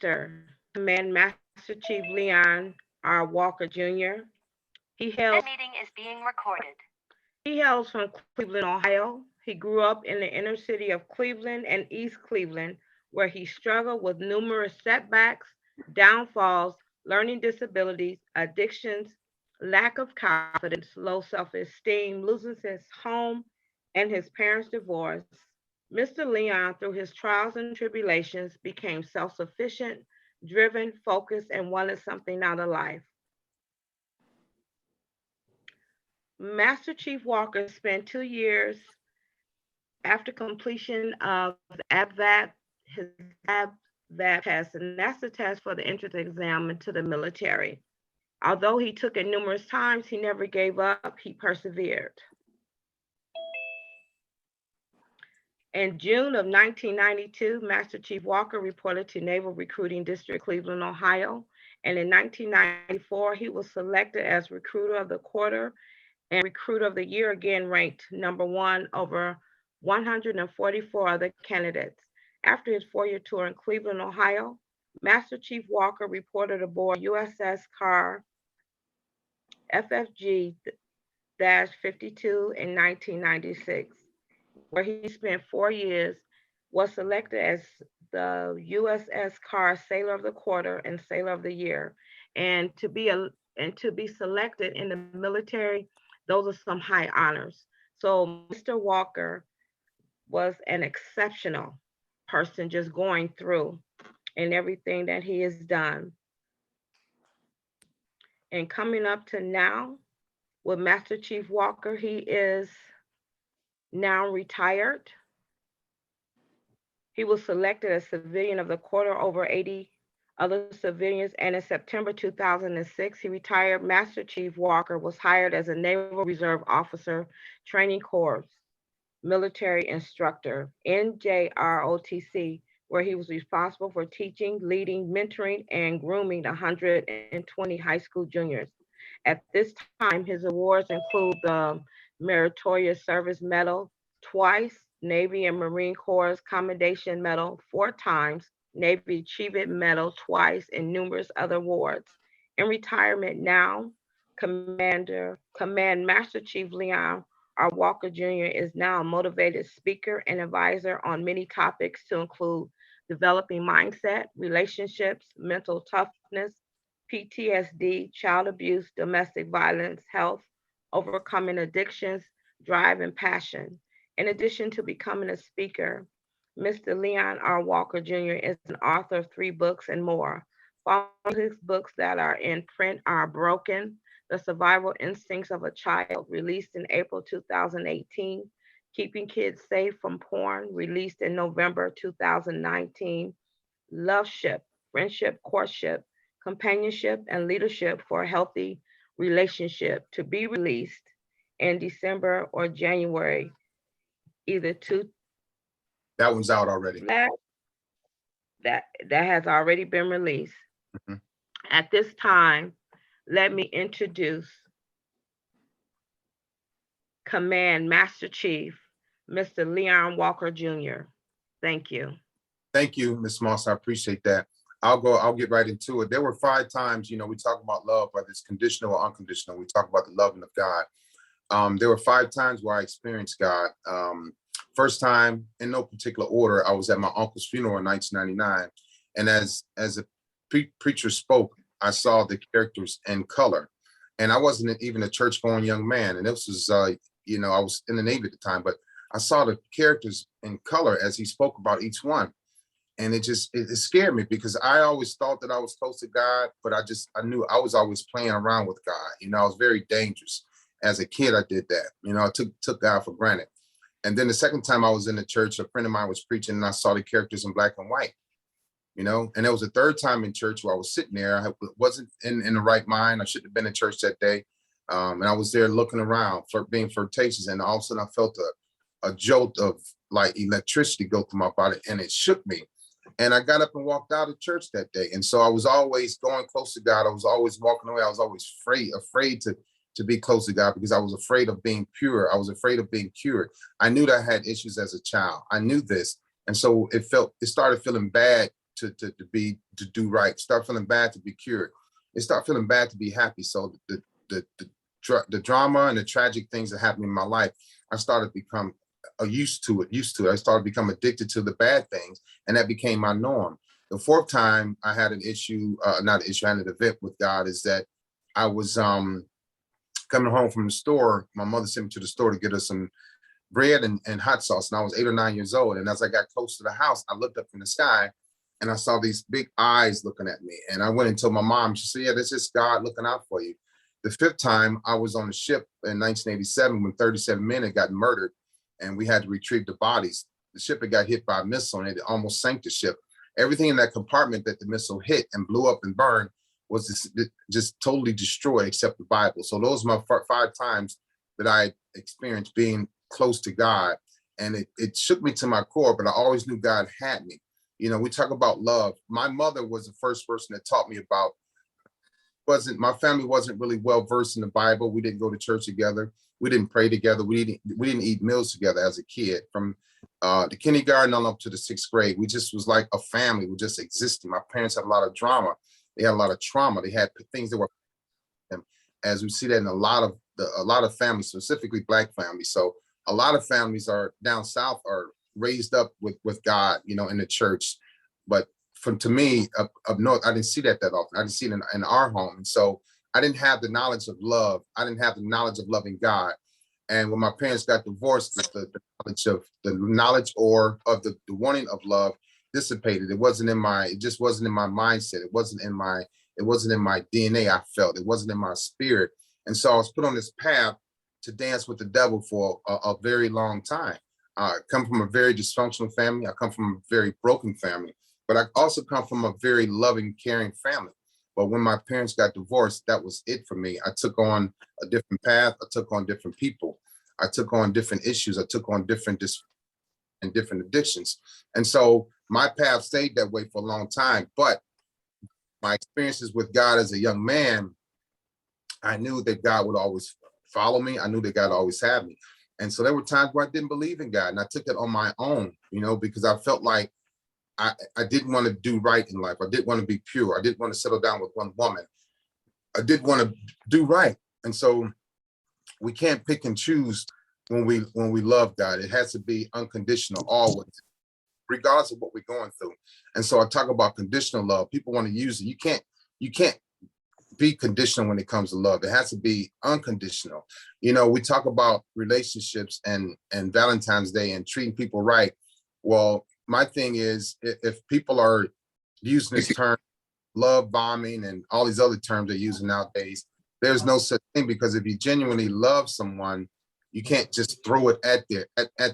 Mr. Command Master Chief Leon R. Walker Jr. He hails he hails from Cleveland, Ohio. He grew up in the inner city of Cleveland and East Cleveland, where he struggled with numerous setbacks, downfalls, learning disabilities, addictions, lack of confidence, low self esteem, losing his home, and his parents' divorce. Mr. Leon, through his trials and tribulations, became self sufficient, driven, focused, and wanted something out of life. Master Chief Walker spent 2 years after completion of the his ABVAC test, and that's the test for the entrance exam into the military. Although he took it numerous times, he never gave up, he persevered. In June of 1992, Master Chief Walker reported to Naval Recruiting District, Cleveland, Ohio, and in 1994, he was selected as Recruiter of the Quarter and Recruiter of the Year, again ranked number one over 144 other candidates. After his 4-year tour in Cleveland, Ohio, Master Chief Walker reported aboard USS Carr FFG 52 in 1996, where he spent 4 years, was selected as the USS Carr Sailor of the Quarter and Sailor of the Year. And to be selected in the military, those are some high honors. So Mr. Walker was an exceptional person just going through and everything that he has done. And coming up to now with Master Chief Walker, he is now retired. He was selected as civilian of the quarter over 80 other civilians, and in September 2006, he retired. Master Chief Walker was hired as a Naval Reserve Officer Training Corps military instructor, NJROTC, where he was responsible for teaching, leading, mentoring, and grooming 120 high school juniors. At this time, his awards include the Meritorious Service Medal twice, Navy and Marine Corps Commendation Medal 4 times, Navy Achievement Medal twice, and numerous other awards. In retirement now, Command Master Chief Leon R. Walker Jr. is now a motivated speaker and advisor on many topics to include developing mindset, relationships, mental toughness, PTSD, child abuse, domestic violence, health, overcoming addictions, drive, and passion. In addition to becoming a speaker, Mr. Leon R. Walker Jr. is an author of 3 books and more. Following his books that are in print are Broken, The Survival Instincts of a Child, released in April 2018, Keeping Kids Safe from Porn, released in November 2019, Love Ship, Friendship, Courtship, Companionship, and Leadership for a Healthy Relationship, to be released in December or January, either two. That one's out already. That has already been released. hmm At this time, let me introduce Command Master Chief, Mr. Leon Walker Jr. Thank you. Thank you, Ms. Moss. I appreciate that. I'll get right into it. There were 5 times, we talk about love, whether it's conditional or unconditional. We talk about the loving of God. There were 5 times where I experienced God. First time, in no particular order, I was at my uncle's funeral in 1999. And as a preacher spoke, I saw the characters in color. And I wasn't even a church going young man. And this was, I was in the Navy at the time, but I saw the characters in color as he spoke about each one. And it scared me because I always thought that I was close to God, but I knew I was always playing around with God. I was very dangerous. As a kid, I did that. I took God for granted. And then the second time I was in the church, a friend of mine was preaching and I saw the characters in black and white, and there was a third time in church where I was sitting there. I wasn't in the right mind. I shouldn't have been in church that day. And I was there looking around, being flirtatious. And all of a sudden I felt a jolt of like electricity go through my body and it shook me. And I got up and walked out of church that day. And so I was always going close to God. I was always walking away. I was always afraid to be close to God because I was afraid of being pure. I was afraid of being cured. I knew that I had issues as a child. I knew this. And so it started feeling bad to do right. Start feeling bad to be cured. It start feeling bad to be happy. So the drama and the tragic things that happened in my life, I started to become used to it. I started to become addicted to the bad things, and that became my norm. The fourth time I had an issue, not an issue, I had an event with God, is that I was coming home from the store. My mother sent me to the store to get us some bread and hot sauce, and I was 8 or 9 years old. And as I got close to the house, I looked up in the sky and I saw these big eyes looking at me. And I went and told my mom. She said, "Yeah, this is God looking out for you." The fifth time, I was on a ship in 1987 when 37 men had gotten murdered, and we had to retrieve the bodies. The ship had got hit by a missile, and it almost sank the ship. Everything in that compartment that the missile hit and blew up and burned was just totally destroyed, except the Bible. So those are my 5 times that I experienced being close to God, and it shook me to my core. But I always knew God had me. You know, we talk about love. My mother was the first person that taught me about. My family wasn't really well versed in the Bible. We didn't go to church together. We didn't pray together. We didn't eat meals together as a kid. From the kindergarten on up to the 6th grade, we just was like a family. We just existing. My parents had a lot of drama. They had a lot of trauma. They had things that were, as we see that in a lot of families, specifically Black families. So a lot of families are down south are raised up with God, you know, in the church. But to me, up north, I didn't see that often. I didn't see it in our home. And so I didn't have the knowledge of love. I didn't have the knowledge of loving God. And when my parents got divorced, the knowledge or of the wanting of love dissipated. It just wasn't in my mindset. It wasn't in my DNA. I felt it wasn't in my spirit. And so I was put on this path to dance with the devil for a very long time. I come from a very dysfunctional family. I come from a very broken family, but I also come from a very loving, caring family. But when my parents got divorced, that was it for me. I took on a different path. I took on different people. I took on different issues. I took on different addictions. And so my path stayed that way for a long time. But my experiences with God as a young man, I knew that God would always follow me. I knew that God always had me. And so there were times where I didn't believe in God, and I took it on my own, you know, because I felt like I didn't want to do right in life. I didn't want to be pure. I didn't want to settle down with one woman. I didn't want to do right. And so we can't pick and choose when we love God. It has to be unconditional always, regardless of what we're going through. And so I talk about conditional love. People want to use it. You can't be conditional when it comes to love. It has to be unconditional. You know, we talk about relationships and Valentine's Day and treating people right. Well, my thing is, if people are using this term, love bombing and all these other terms they're using nowadays, there's no such thing, because if you genuinely love someone, you can't just throw it at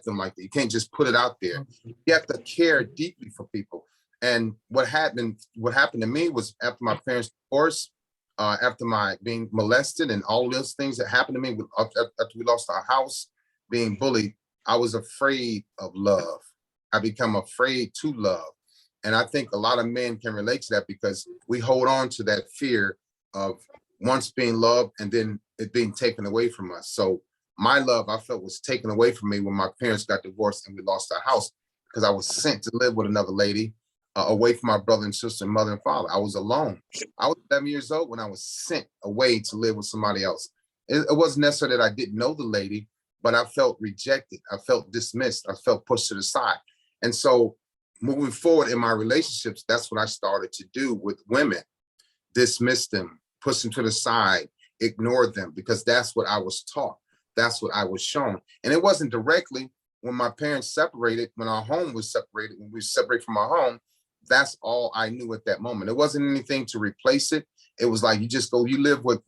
them like that. You can't just put it out there. You have to care deeply for people. And what happened to me was, after my parents' divorce, after my being molested and all those things that happened to me, after we lost our house, being bullied, I was afraid of love. I become afraid to love. And I think a lot of men can relate to that, because we hold on to that fear of once being loved and then it being taken away from us. So my love, I felt, was taken away from me when my parents got divorced and we lost our house, because I was sent to live with another lady, away from my brother and sister, mother and father. I was alone. I was 11 years old when I was sent away to live with somebody else. It wasn't necessarily that I didn't know the lady, but I felt rejected. I felt dismissed. I felt pushed to the side. And so moving forward in my relationships, that's what I started to do with women: dismiss them, push them to the side, ignore them, because that's what I was taught. That's what I was shown. And it wasn't directly. When my parents separated, when our home was separated, when we separated from our home, that's all I knew at that moment. It wasn't anything to replace it. It was like, you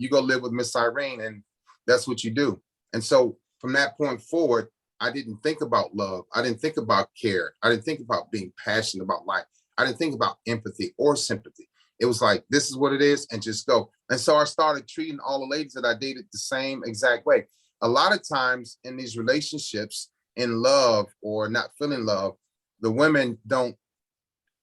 go live with Miss Irene, and that's what you do. And so from that point forward, I didn't think about love. I didn't think about care. I didn't think about being passionate about life. I didn't think about empathy or sympathy. It was like, this is what it is, and just go. And so I started treating all the ladies that I dated the same exact way. A lot of times in these relationships, in love or not feeling love, the women don't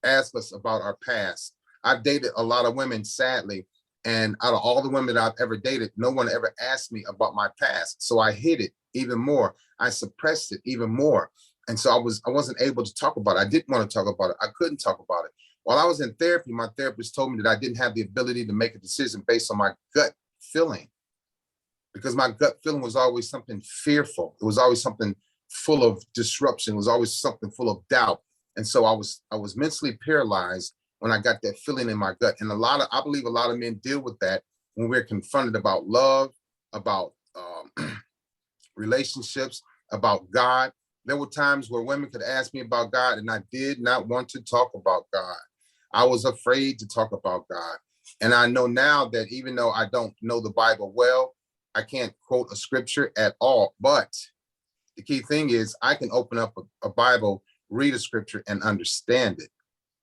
ask us about our past. I've dated a lot of women, sadly, and out of all the women that I've ever dated, no one ever asked me about my past. So I hid it even more. I suppressed it even more. And so I wasn't able to talk about it. I didn't want to talk about it. I couldn't talk about it. While I was in therapy, my therapist told me that I didn't have the ability to make a decision based on my gut feeling, because my gut feeling was always something fearful. It was always something full of disruption. It was always something full of doubt. And so I was mentally paralyzed when I got that feeling in my gut. And I believe a lot of men deal with that when we're confronted about love, about relationships, about God. There were times where women could ask me about God, and I did not want to talk about God. I was afraid to talk about God. And I know now that even though I don't know the Bible well, I can't quote a scripture at all. But the key thing is I can open up a Bible, read a scripture, and understand it.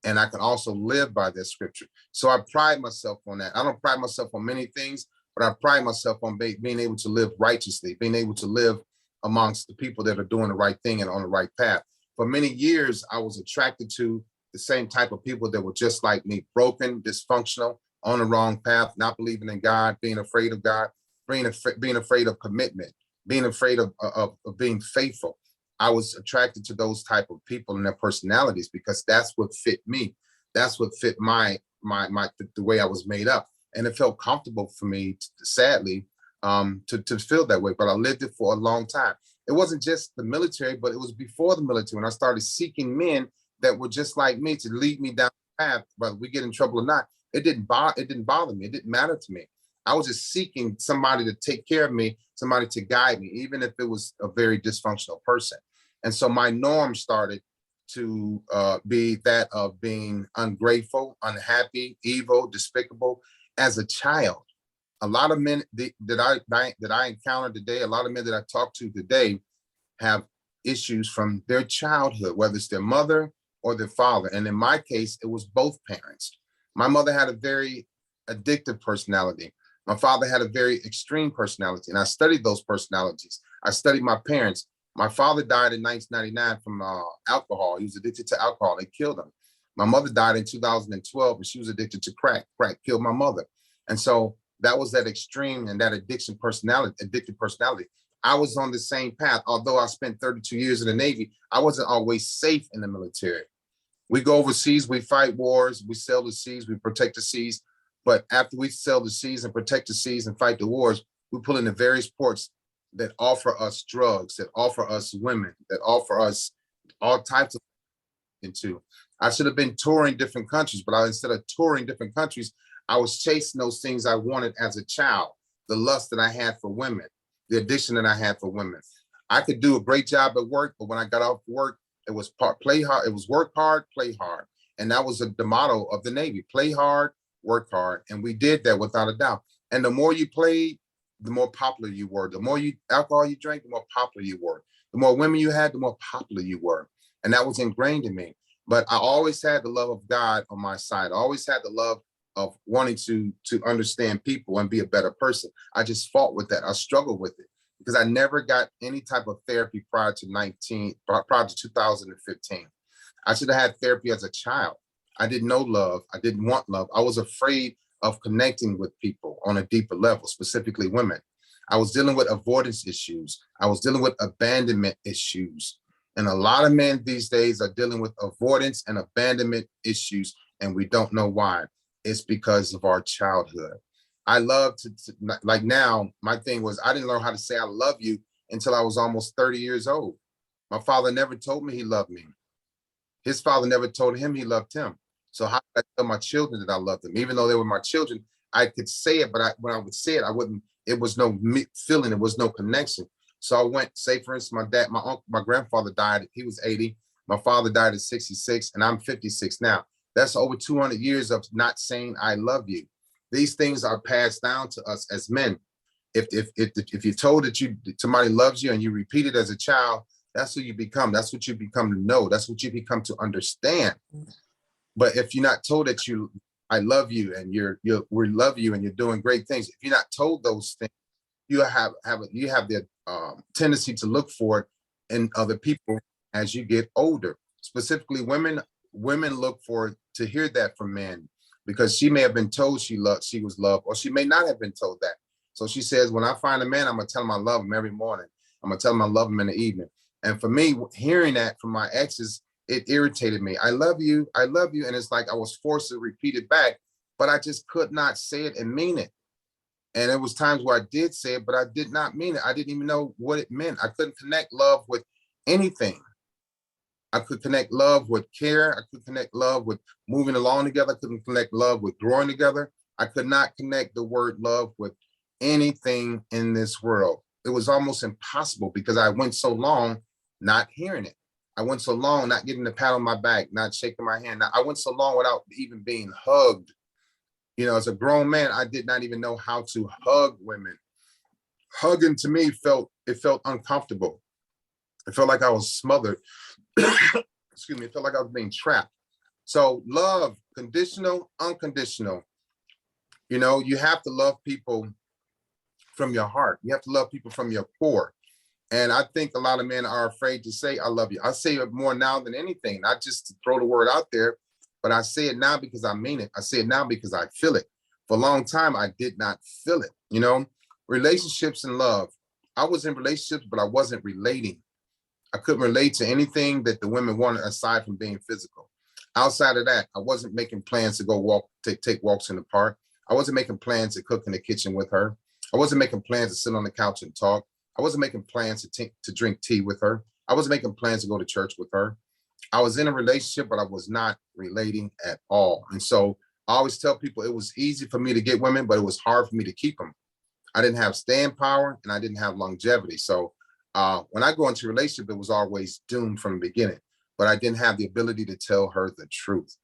And I can also live by that scripture. So I pride myself on that. I don't pride myself on many things, but I pride myself on being able to live righteously, being able to live amongst the people that are doing the right thing and on the right path. For many years, I was attracted to the same type of people that were just like me, broken, dysfunctional, on the wrong path, not believing in God, being afraid of God, being afraid of commitment, being afraid of being faithful. I was attracted to those type of people and their personalities because that's what fit me. That's what fit the way I was made up. And it felt comfortable for me, sadly, to feel that way. But I lived it for a long time. It wasn't just the military, but it was before the military when I started seeking men that were just like me to lead me down the path, whether we get in trouble or not. It didn't bother me. It didn't matter to me. I was just seeking somebody to take care of me, somebody to guide me, even if it was a very dysfunctional person. And so my norm started to be that of being ungrateful, unhappy, evil, despicable as a child. A lot of men that I encounter today, a lot of men that I talk to today have issues from their childhood, whether it's their mother or their father. And in my case, it was both parents. My mother had a very addictive personality. My father had a very extreme personality, and I studied those personalities. I studied my parents. My father died in 1999 from alcohol. He was addicted to alcohol. It killed him. My mother died in 2012, and she was addicted to crack. Crack killed my mother. And so that was that extreme and that addicted personality. I was on the same path. Although I spent 32 years in the Navy, I wasn't always safe in the military. We go overseas, we fight wars, we sail the seas, we protect the seas. But after we sail the seas and protect the seas and fight the wars, we pull into various ports that offer us drugs, that offer us women, that offer us all types of into. I should have been touring different countries, but instead of touring different countries, I was chasing those things I wanted as a child, the lust that I had for women, the addiction that I had for women. I could do a great job at work, but when I got off work, it was play hard. It was work hard, play hard. And that was the motto of the Navy: play hard, work hard. And we did that without a doubt. And the more you played, the more popular you were. The more alcohol you drank, the more popular you were. The more women you had, the more popular you were. And that was ingrained in me. But I always had the love of God on my side. I always had the love of wanting to understand people and be a better person. I just fought with that. I struggled with it because I never got any type of therapy prior to 2015. I should have had therapy as a child. I didn't know love. I didn't want love. I was afraid of connecting with people on a deeper level, specifically women. I was dealing with avoidance issues. I was dealing with abandonment issues. And a lot of men these days are dealing with avoidance and abandonment issues, and we don't know why. It's because of our childhood. I love like now, my thing was I didn't learn how to say I love you until I was almost 30 years old. My father never told me he loved me. His father never told him he loved him. So how did I tell my children that I loved them? Even though they were my children, I could say it, but when I would say it, I wouldn't, it was no feeling, it was no connection. So I went, say for instance, my grandfather died, he was 80. My father died at 66, and I'm 56 now. That's over 200 years of not saying I love you. These things are passed down to us as men. If you're told that somebody loves you and you repeat it as a child, that's who you become. That's what you become to know. That's what you become to understand. But if you're not told that I love you and we love you and you're doing great things, if you're not told those things, you have the tendency to look for it in other people as you get older. Specifically, women look for to hear that from men because she may have been told she was loved, or she may not have been told that. So she says, when I find a man, I'm gonna tell him I love him every morning. I'm gonna tell him I love him in the evening. And for me, hearing that from my exes, it irritated me. I love you. I love you. And it's like I was forced to repeat it back, but I just could not say it and mean it. And there was times where I did say it, but I did not mean it. I didn't even know what it meant. I couldn't connect love with anything. I could connect love with care. I could connect love with moving along together. I couldn't connect love with growing together. I could not connect the word love with anything in this world. It was almost impossible because I went so long not hearing it. I went so long not getting the pat on my back, not shaking my hand. I went so long without even being hugged. You know, as a grown man, I did not even know how to hug women. Hugging to me felt uncomfortable. It felt like I was smothered. Excuse me, it felt like I was being trapped. So love, conditional, unconditional. You know, you have to love people from your heart. You have to love people from your core. And I think a lot of men are afraid to say, I love you. I say it more now than anything, not just to throw the word out there, but I say it now because I mean it. I say it now because I feel it. For a long time, I did not feel it. You know, relationships and love. I was in relationships, but I wasn't relating. I couldn't relate to anything that the women wanted aside from being physical. Outside of that, I wasn't making plans to go walk, take walks in the park. I wasn't making plans to cook in the kitchen with her. I wasn't making plans to sit on the couch and talk. I wasn't making plans to drink tea with her. I wasn't making plans to go to church with her. I was in a relationship, but I was not relating at all. And so I always tell people it was easy for me to get women, but it was hard for me to keep them. I didn't have staying power and I didn't have longevity. So when I go into a relationship, it was always doomed from the beginning, but I didn't have the ability to tell her the truth.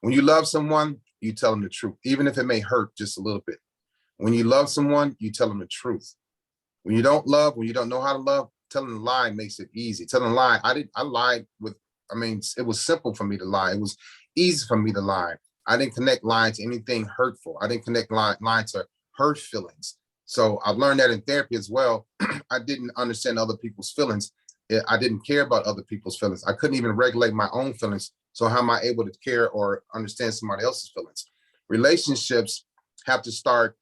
When you love someone, you tell them the truth, even if it may hurt just a little bit. When you love someone, you tell them the truth. When you don't love, when you don't know how to love, telling a lie makes it easy. Telling a lie, I lied with, I mean, it was simple for me to lie. It was easy for me to lie. I didn't connect lying to anything hurtful. I didn't connect lying to hurt feelings. So I learned that in therapy as well. I didn't understand other people's feelings. I didn't care about other people's feelings. I couldn't even regulate my own feelings. So how am I able to care or understand somebody else's feelings? Relationships have to start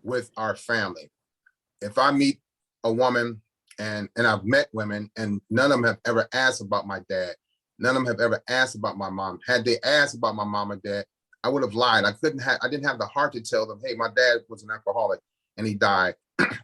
with our family. If I meet a woman and I've met women and none of them have ever asked about my dad, none of them have ever asked about my mom. Had they asked about my mom or dad, I would have lied. I didn't have the heart to tell them, hey, my dad was an alcoholic and he died.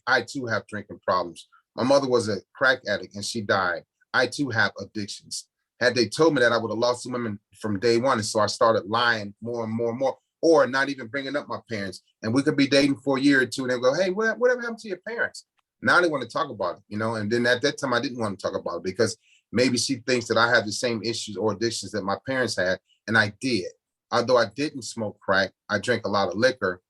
I too have drinking problems. My mother was a crack addict and she died. I too have addictions. Had they told me that, I would have lost the women from day one. And so I started lying more and more and more, or not even bringing up my parents. And we could be dating for a year or two and they'll go, hey, whatever happened to your parents? Now they want to talk about it, you know? And then at that time, I didn't want to talk about it because maybe she thinks that I have the same issues or addictions that my parents had. And I did. Although I didn't smoke crack, I drank a lot of liquor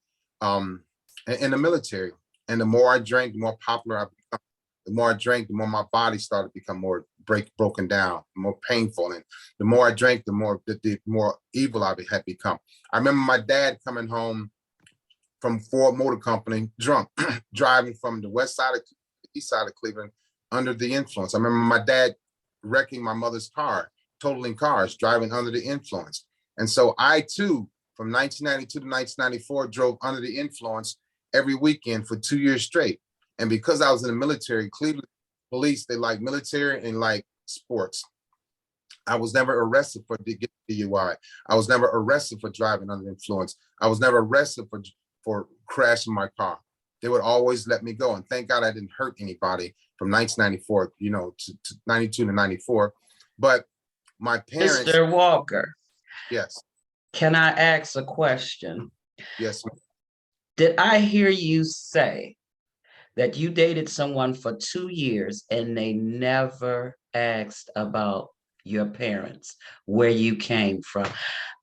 in the military. And the more I drank, the more popular I became. The more I drank, the more my body started to become more broken down, more painful. And the more I drank, the more evil I had become. I remember my dad coming home from Ford Motor Company drunk, driving from the west side of the east side of Cleveland under the influence. I remember my dad wrecking my mother's car, totaling cars, driving under the influence. And so I too, from 1992 to 1994, drove under the influence every weekend for 2 years straight. And because I was in the military, Cleveland police, they like military and like sports. I was never arrested for DUI. I was never arrested for driving under influence. I was never arrested for crashing my car. They would always let me go. And thank God I didn't hurt anybody from 1994, you know, to 92 to 94. But my parents— Mr. Walker, Yes. can I ask a question? Yes. Did I hear you say that you dated someone for 2 years and they never asked about your parents, where you came from?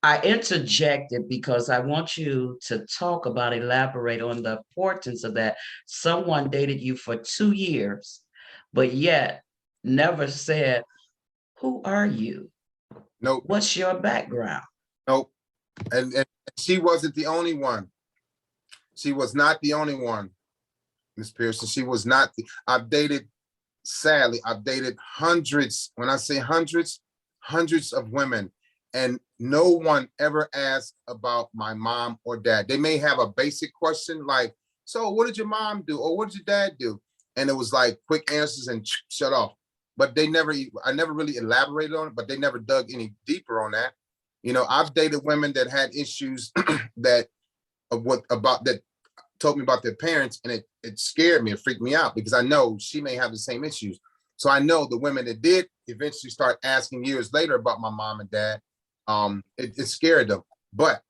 I interjected because I want you to talk about, elaborate on the importance of that. Someone dated you for 2 years, but yet never said, who are you? Nope. What's your background? Nope. And she wasn't the only one. She was not the only one, Ms. Pearson. She was not. Sadly, I've dated hundreds. When I say hundreds, hundreds of women, and no one ever asked about my mom or dad. They may have a basic question like, so what did your mom do? Or what did your dad do? And it was like quick answers and shut off. but I never really elaborated on it, but they never dug any deeper on that. You know, I've dated women that had issues that told me about their parents, and it scared me, it freaked me out, because I know she may have the same issues. So I know the women that did eventually start asking years later about my mom and dad, it scared them. But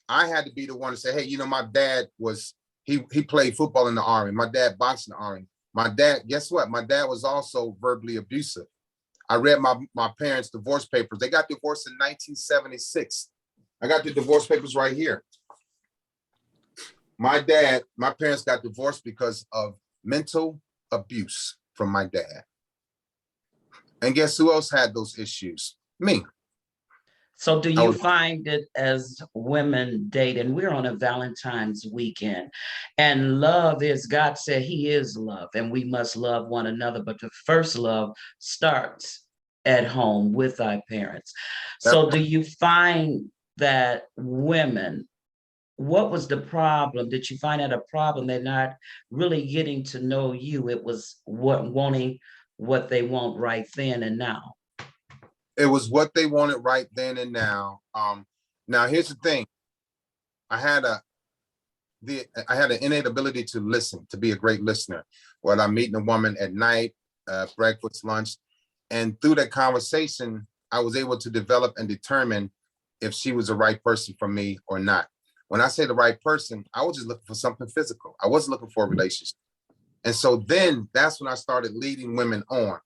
I had to be the one to say, hey, you know, my dad was, he played football in the Army. My dad boxed in the Army. My dad, guess what? My dad was also verbally abusive. I read my parents' divorce papers. They got divorced in 1976. I got the divorce papers right here. My parents got divorced because of mental abuse from my dad. And guess who else had those issues? Me. So do you find it as women date, and we're on a Valentine's weekend, and love is, God said he is love, and we must love one another, but the first love starts at home with our parents. So do you find that women, what was the problem? Did you find that a problem? They're not really getting to know you. It was wanting what they want right then and now. It was what they wanted right then and now. Now here's the thing. I had an innate ability to listen, to be a great listener. When I'm meeting a woman at night, breakfast, lunch, and through that conversation, I was able to develop and determine if she was the right person for me or not. When I say the right person, I was just looking for something physical. I wasn't looking for a relationship. And so then that's when I started leading women on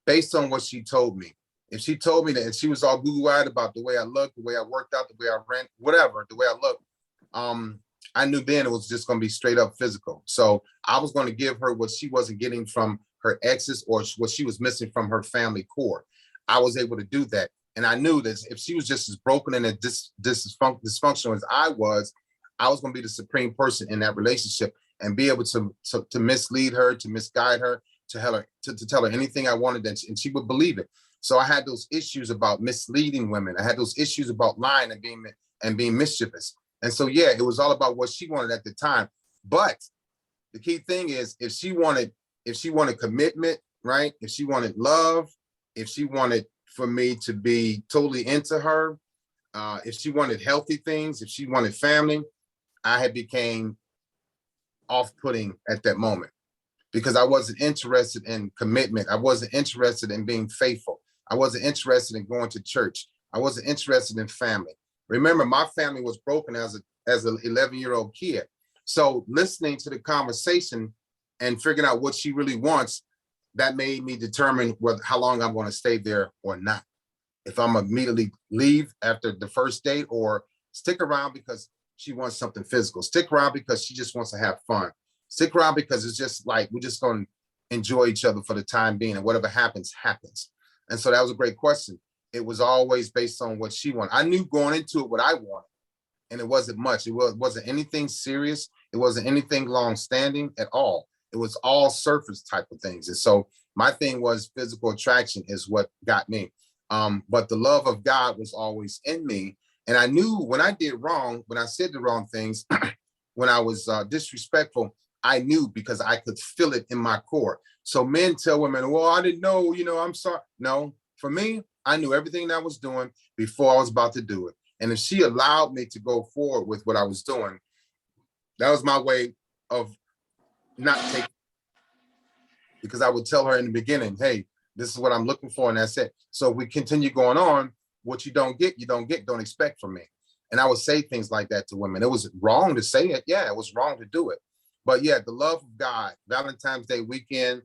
based on what she told me. If she told me that, and she was all goo-eyed about the way I looked, the way I worked out, the way I ran, whatever, the way I looked, I knew then it was just going to be straight up physical. So I was going to give her what she wasn't getting from her exes, or what she was missing from her family core. I was able to do that. And I knew that if she was just as broken and as dysfunctional as I was going to be the supreme person in that relationship and be able to mislead her, to misguide her, to tell her anything I wanted, and she would believe it. So I had those issues about misleading women. I had those issues about lying and being mischievous. And so, yeah, it was all about what she wanted at the time. But the key thing is, if she wanted commitment, right? If she wanted love, if she wanted for me to be totally into her, if she wanted healthy things, if she wanted family, I had became off-putting at that moment, because I wasn't interested in commitment. I wasn't interested in being faithful. I wasn't interested in going to church. I wasn't interested in family. Remember, my family was broken as an 11-year-old kid. So listening to the conversation and figuring out what she really wants, that made me determine how long I'm going to stay there or not. If I'm immediately leave after the first date, or stick around because she wants something physical. Stick around because she just wants to have fun. Stick around because it's just like, we're just going to enjoy each other for the time being, and whatever happens, happens. And so that was a great question. It was always based on what she wanted. I knew going into it what I wanted, and it wasn't much. It wasn't anything serious. It wasn't anything long-standing at all. It was all surface type of things. And so my thing was physical attraction is what got me. But the love of God was always in me. And I knew when I did wrong, when I said the wrong things, when I was disrespectful, I knew, because I could feel it in my core. So men tell women, well, I didn't know, I'm sorry. No, for me, I knew everything that I was doing before I was about to do it. And if she allowed me to go forward with what I was doing, that was my way of not taking, because I would tell her in the beginning, hey, this is what I'm looking for, and that's it. So if we continue going on, what you don't get, don't expect from me. And I would say things like that to women. It was wrong to say it. Yeah, it was wrong to do it. But yeah, the love of God, Valentine's Day weekend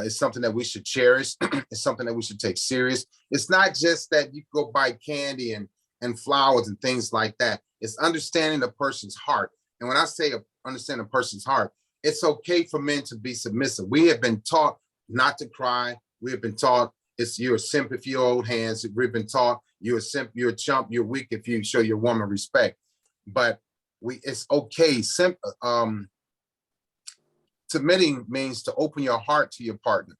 is something that we should cherish. It's something that we should take serious. It's not just that you go buy candy and flowers and things like that. It's understanding the person's heart. And when I say understand a person's heart, it's okay for men to be submissive. We have been taught not to cry. We have been taught you're a simp if you hold hands. We've been taught you're a simp, you're a chump, you're weak if you show your woman respect. But it's okay. Submitting means to open your heart to your partner.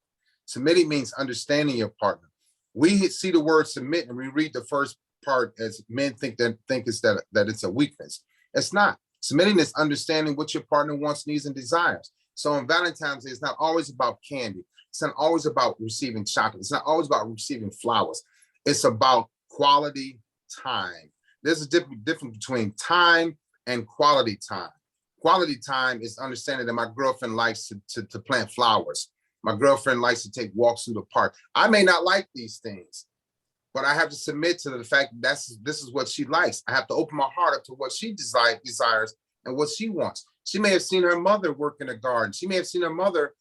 Submitting means understanding your partner. We see the word submit and we read the first part as men think it's that it's a weakness. It's not. Submitting is understanding what your partner wants, needs, and desires. So on Valentine's Day, it's not always about candy. It's not always about receiving chocolate. It's not always about receiving flowers. It's about quality time. There's a difference between time and quality time. Quality time is understanding that my girlfriend likes to plant flowers. My girlfriend likes to take walks through the park. I may not like these things, but I have to submit to the fact that this is what she likes. I have to open my heart up to what she desires and what she wants. She may have seen her mother work in the garden. She may have seen her mother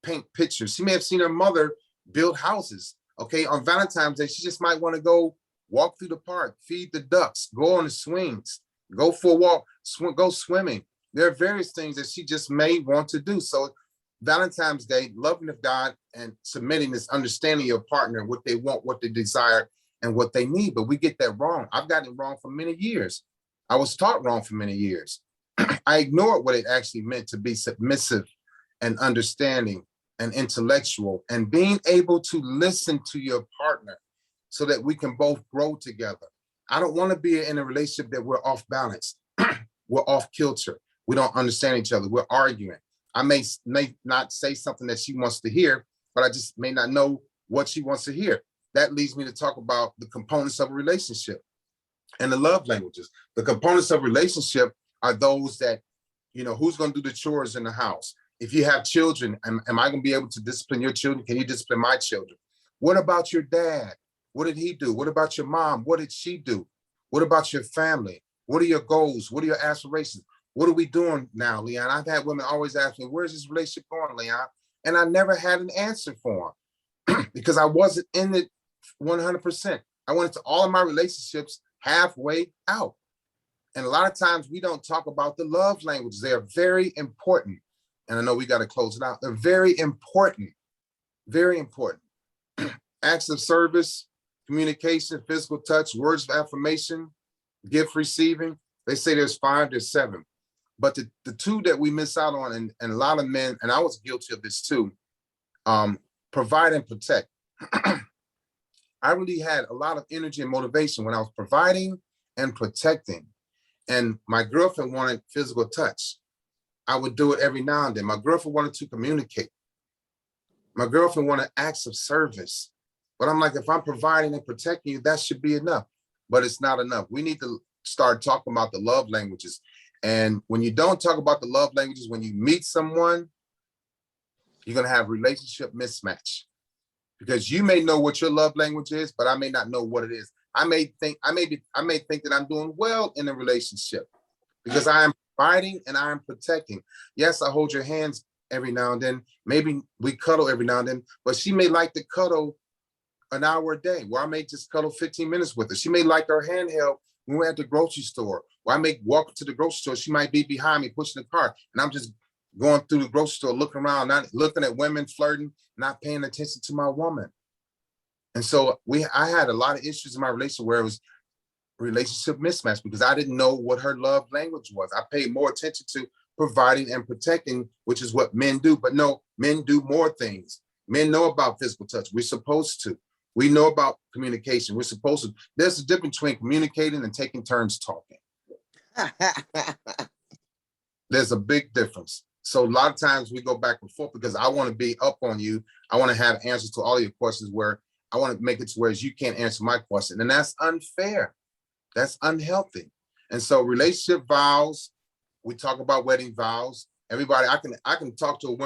paint pictures. She may have seen her mother build houses. Okay, on Valentine's Day, she just might want to go walk through the park, feed the ducks, go on the swings, go for a walk, go swimming. There are various things that she just may want to do. So Valentine's Day, loving of God and submitting is understanding your partner, what they want, what they desire, and what they need. But we get that wrong. I've gotten it wrong for many years. I was taught wrong for many years. I ignored what it actually meant to be submissive and understanding and intellectual and being able to listen to your partner so that we can both grow together. I don't want to be in a relationship that we're off balance. We're off kilter. We don't understand each other. We're arguing. I may not say something that she wants to hear, but I just may not know what she wants to hear. That leads me to talk about the components of a relationship and the love languages. The components of a relationship are those that, you know, who's going to do the chores in the house? If you have children, am I going to be able to discipline your children? Can you discipline my children? What about your dad? What did he do? What about your mom? What did she do? What about your family? What are your goals? What are your aspirations? What are we doing now, Leon? I've had women always ask me, where's this relationship going, Leon? And I never had an answer for them because I wasn't in it 100%. I went into all of my relationships halfway out. And a lot of times we don't talk about the love languages. They are very important. And I know we got to close it out. They're very important, very important. Acts of service, communication, physical touch, words of affirmation, gift receiving. They say there's 5, there's 7. But the 2 that we miss out on, and a lot of men, and I was guilty of this too, provide and protect. I really had a lot of energy and motivation when I was providing and protecting. And my girlfriend wanted physical touch. I would do it every now and then. My girlfriend wanted to communicate. My girlfriend wanted acts of service. But I'm like, if I'm providing and protecting you, that should be enough. But it's not enough. We need to start talking about the love languages. And when you don't talk about the love languages, when you meet someone, you're going to have relationship mismatch. Because you may know what your love language is, but I may not know what it is. I may think that I'm doing well in a relationship because I am providing and I am protecting. Yes, I hold your hands every now and then. Maybe we cuddle every now and then, but she may like to cuddle an hour a day, where I may just cuddle 15 minutes with her. She may like our handheld when we're at the grocery store, or I may walk to the grocery store. She might be behind me pushing the cart, and I'm just going through the grocery store, looking around, not looking at women, flirting, not paying attention to my woman. And so I had a lot of issues in my relationship where it was relationship mismatch because I didn't know what her love language was. I paid more attention to providing and protecting, which is what men do. But no, men do more things. Men know about physical touch. We're supposed to. We know about communication. We're supposed to. There's a difference between communicating and taking turns talking. There's a big difference. So a lot of times we go back and forth because I want to be up on you. I want to have answers to all of your questions where I want to make it to where you can't answer my question. And that's unfair. That's unhealthy. And so relationship vows, we talk about wedding vows. Everybody, I can talk to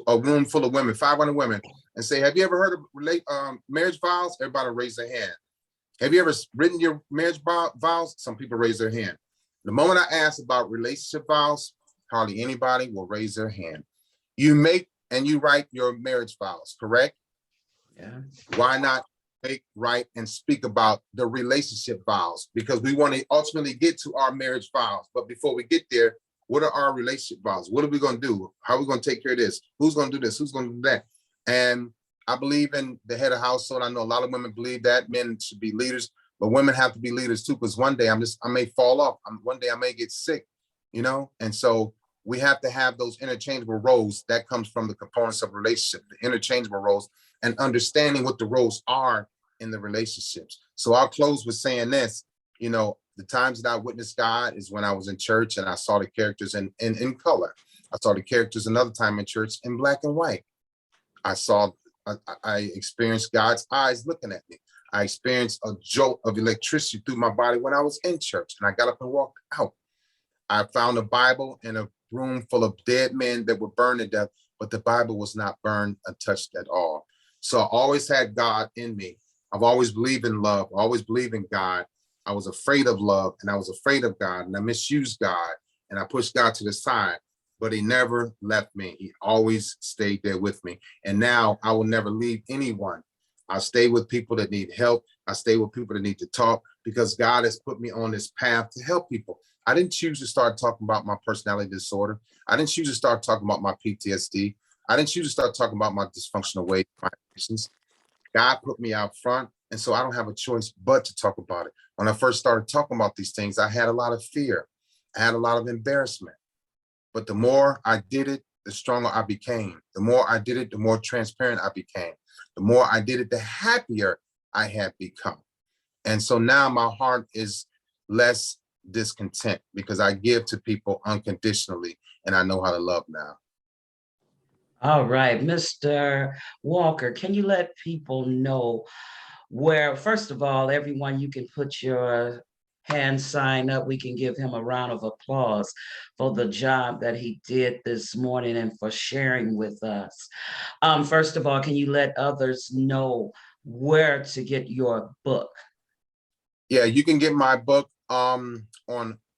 a room full of women, 500 women, and say, have you ever heard of marriage vows? Everybody raise their hand. Have you ever written your marriage vows? Some people raise their hand. The moment I ask about relationship vows, hardly anybody will raise their hand. You make and you write your marriage vows, correct? Yeah. Why not write and speak about the relationship vows? Because we want to ultimately get to our marriage vows. But before we get there, what are our relationship vows? What are we going to do? How are we going to take care of this? Who's going to do this? Who's going to do that? And I believe in the head of household. I know a lot of women believe that men should be leaders, but women have to be leaders too. Because one day I may fall off. One day I may get sick, you know? And so we have to have those interchangeable roles. That comes from the components of relationship, the interchangeable roles, and understanding what the roles are in the relationships. So I'll close with saying this, you know, the times that I witnessed God is when I was in church and I saw the characters in color. I saw the characters another time in church in black and white. I saw, I experienced God's eyes looking at me. I experienced a jolt of electricity through my body when I was in church, and I got up and walked out. I found a Bible in a room full of dead men that were burned to death, but the Bible was not burned or touched at all. So I always had God in me. I've always believed in love, always believed in God. I was afraid of love and I was afraid of God, and I misused God and I pushed God to the side, but he never left me. He always stayed there with me. And now I will never leave anyone. I stay with people that need help. I stay with people that need to talk, because God has put me on this path to help people. I didn't choose to start talking about my personality disorder. I didn't choose to start talking about my PTSD. I didn't choose to start talking about my dysfunctional weight, my addictions. God put me out front, and so I don't have a choice but to talk about it. When I first started talking about these things, I had a lot of fear. I had a lot of embarrassment. But the more I did it, the stronger I became. The more I did it, the more transparent I became. The more I did it, the happier I had become. And so now my heart is less discontent because I give to people unconditionally and I know how to love now. All right, Mr. Walker, can you let people know where, first of all, everyone, you can put your hand sign up. We can give him a round of applause for the job that he did this morning and for sharing with us. First of all, can you let others know where to get your book? Yeah, you can get my book on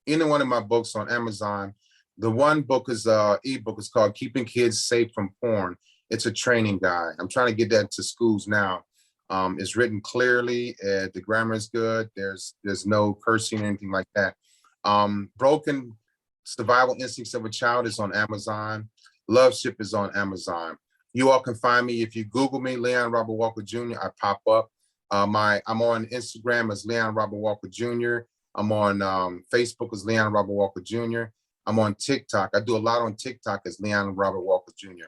any one of my books on Amazon. The one book is ebook. It's called Keeping Kids Safe from Porn. It's a training guide. I'm trying to get that to schools now. It's written clearly. The grammar is good. There's no cursing or anything like that. Broken Survival Instincts of a Child is on Amazon. Love Ship is on Amazon. You all can find me if you Google me, Leon Robert Walker Jr. I pop up. I'm on Instagram as Leon Robert Walker Jr. I'm on Facebook as Leon Robert Walker Jr. I'm on TikTok. I do a lot on TikTok as Leon Robert Walker Jr.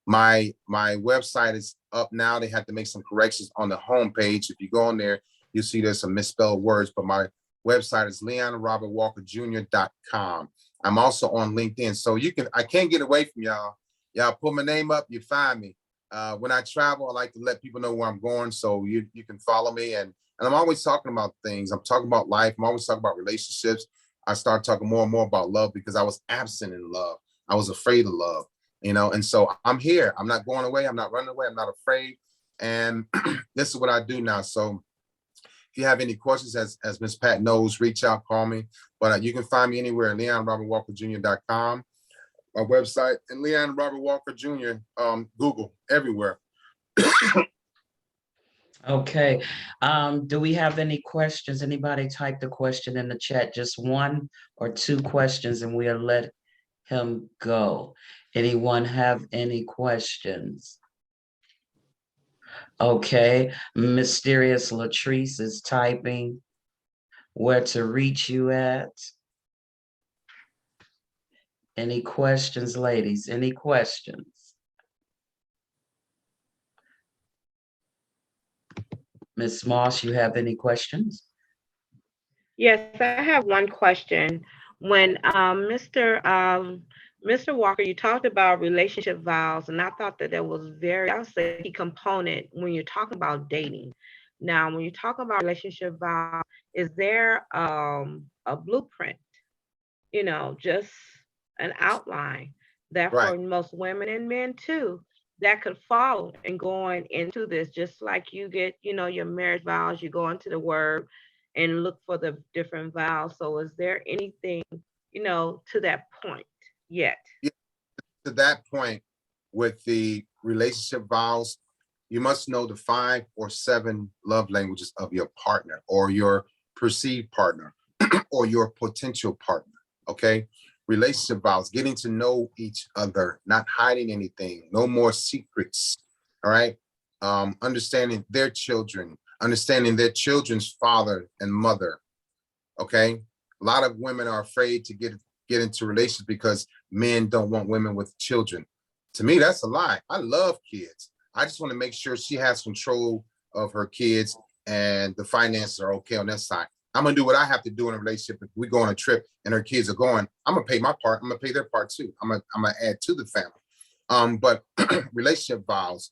My website is up now. They had to make some corrections on the homepage. If you go on there, you'll see there's some misspelled words, but my website is leonrobertwalkerjr.com. I'm also on LinkedIn. So I can't get away from y'all. Y'all put my name up, you find me. When I travel, I like to let people know where I'm going, so you can follow me. And I'm always talking about things. I'm talking about life. I'm always talking about relationships. I start talking more and more about love because I was absent in love. I was afraid of love, and so I'm here. I'm not going away. I'm not running away. I'm not afraid. And this is what I do now. So if you have any questions, as Ms. Pat knows, reach out, call me. But you can find me anywhere at LeonRobertWalkerJr.com. My website, and Leon Robert Walker Jr. Google, everywhere. Okay. Do we have any questions? Anybody type the question in the chat, just one or two questions, and we'll let him go. Anyone have any questions? Okay. Mysterious Latrice is typing where to reach you at. Any questions, ladies? Any questions? Ms. Moss, you have any questions? Yes, I have one question. When Mr. Walker, you talked about relationship vows, and I thought that was I'll say, key component when you're talking about dating. Now, when you talk about relationship vows, is there a blueprint? Just an outline that Right. for most women and men too, that could follow and going into this, just like you get, your marriage vows, you go into the word and look for the different vows. So is there anything, to that point yet? Yeah, to that point, with the relationship vows, you must know the 5 or 7 love languages of your partner or your perceived partner or your potential partner. Okay. Relationship vows, getting to know each other, not hiding anything, no more secrets. All right. Understanding their children, understanding their children's father and mother. Okay. A lot of women are afraid to get into relationships because men don't want women with children. To me, that's a lie. I love kids. I just want to make sure she has control of her kids and the finances are okay on that side. I'm gonna do what I have to do in a relationship. If we go on a trip and her kids are going, I'm gonna pay my part. I'm gonna pay their part too. I'm gonna add to the family. But relationship vows,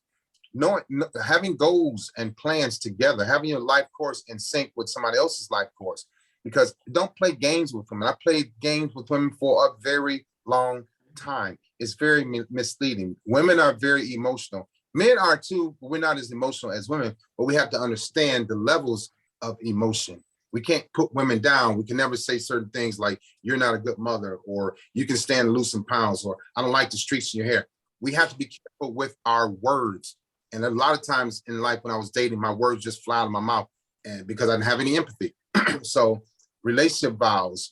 having goals and plans together, having your life course in sync with somebody else's life course. Because don't play games with women. I played games with women for a very long time. It's very misleading. Women are very emotional. Men are too, but we're not as emotional as women. But we have to understand the levels of emotion. We can't put women down. We can never say certain things like, you're not a good mother, or you can stand loosen pounds, or I don't like the streaks in your hair. We have to be careful with our words. And a lot of times in life when I was dating, my words just fly out of my mouth, and because I didn't have any empathy. So relationship vows,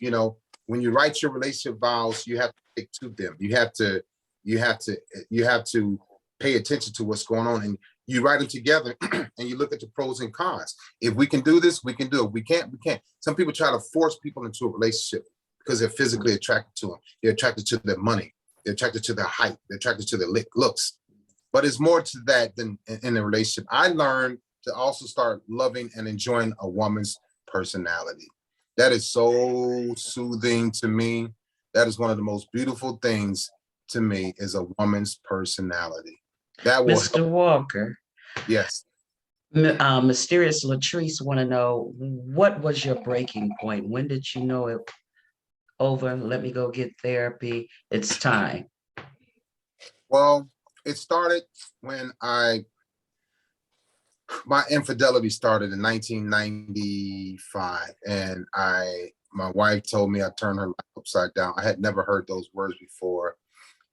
when you write your relationship vows, you have to stick to them. You have to pay attention to what's going on, and you write them together and you look at the pros and cons. If we can do this, we can do it. We can't, we can't. Some people try to force people into a relationship because they're physically attracted to them. They're attracted to their money. They're attracted to their height. They're attracted to their looks. But it's more to that than in a relationship. I learned to also start loving and enjoying a woman's personality. That is so soothing to me. That is one of the most beautiful things to me, is a woman's personality. That will help. Mr. Walker, Yes. Mysterious Latrice want to know, what was your breaking point? When did you know it over? Let me go get therapy. It's time. Well, it started when my infidelity started in 1995, and my wife told me I turned her life upside down. I had never heard those words before,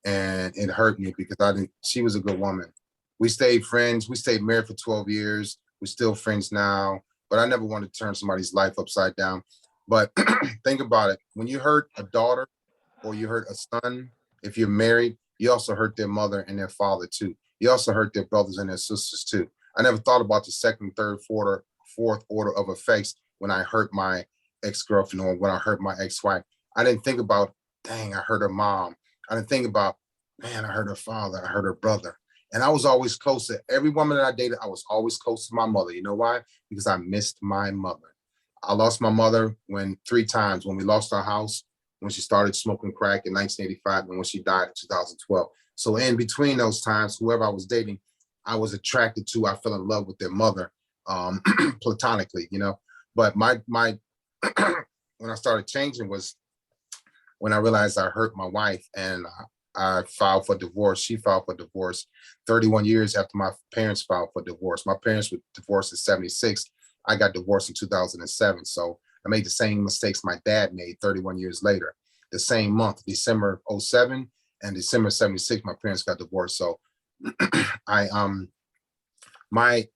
and it hurt me because she was a good woman. We stayed friends. We stayed married for 12 years. We're still friends now, but I never wanted to turn somebody's life upside down. But think about it. When you hurt a daughter or you hurt a son, if you're married, you also hurt their mother and their father too. You also hurt their brothers and their sisters too. I never thought about the second, third, fourth order of effects when I hurt my ex-girlfriend or when I hurt my ex-wife. I didn't think about, dang, I hurt her mom. I didn't think about, man, I hurt her father, I hurt her brother. And I was always close to every woman that I dated. I was always close to my mother. You know why? Because I missed my mother. I lost my mother 3 times: when we lost our house, when she started smoking crack in 1985, and when she died in 2012. So in between those times, whoever I was dating, I was attracted to, I fell in love with their mother, platonically, But my when I started changing was when I realized I hurt my wife, and I filed for divorce. She filed for divorce 31 years after my parents filed for divorce. My parents were divorced in 76. I got divorced in 2007. So I made the same mistakes my dad made 31 years later. The same month, December 07 and December 76, my parents got divorced. So my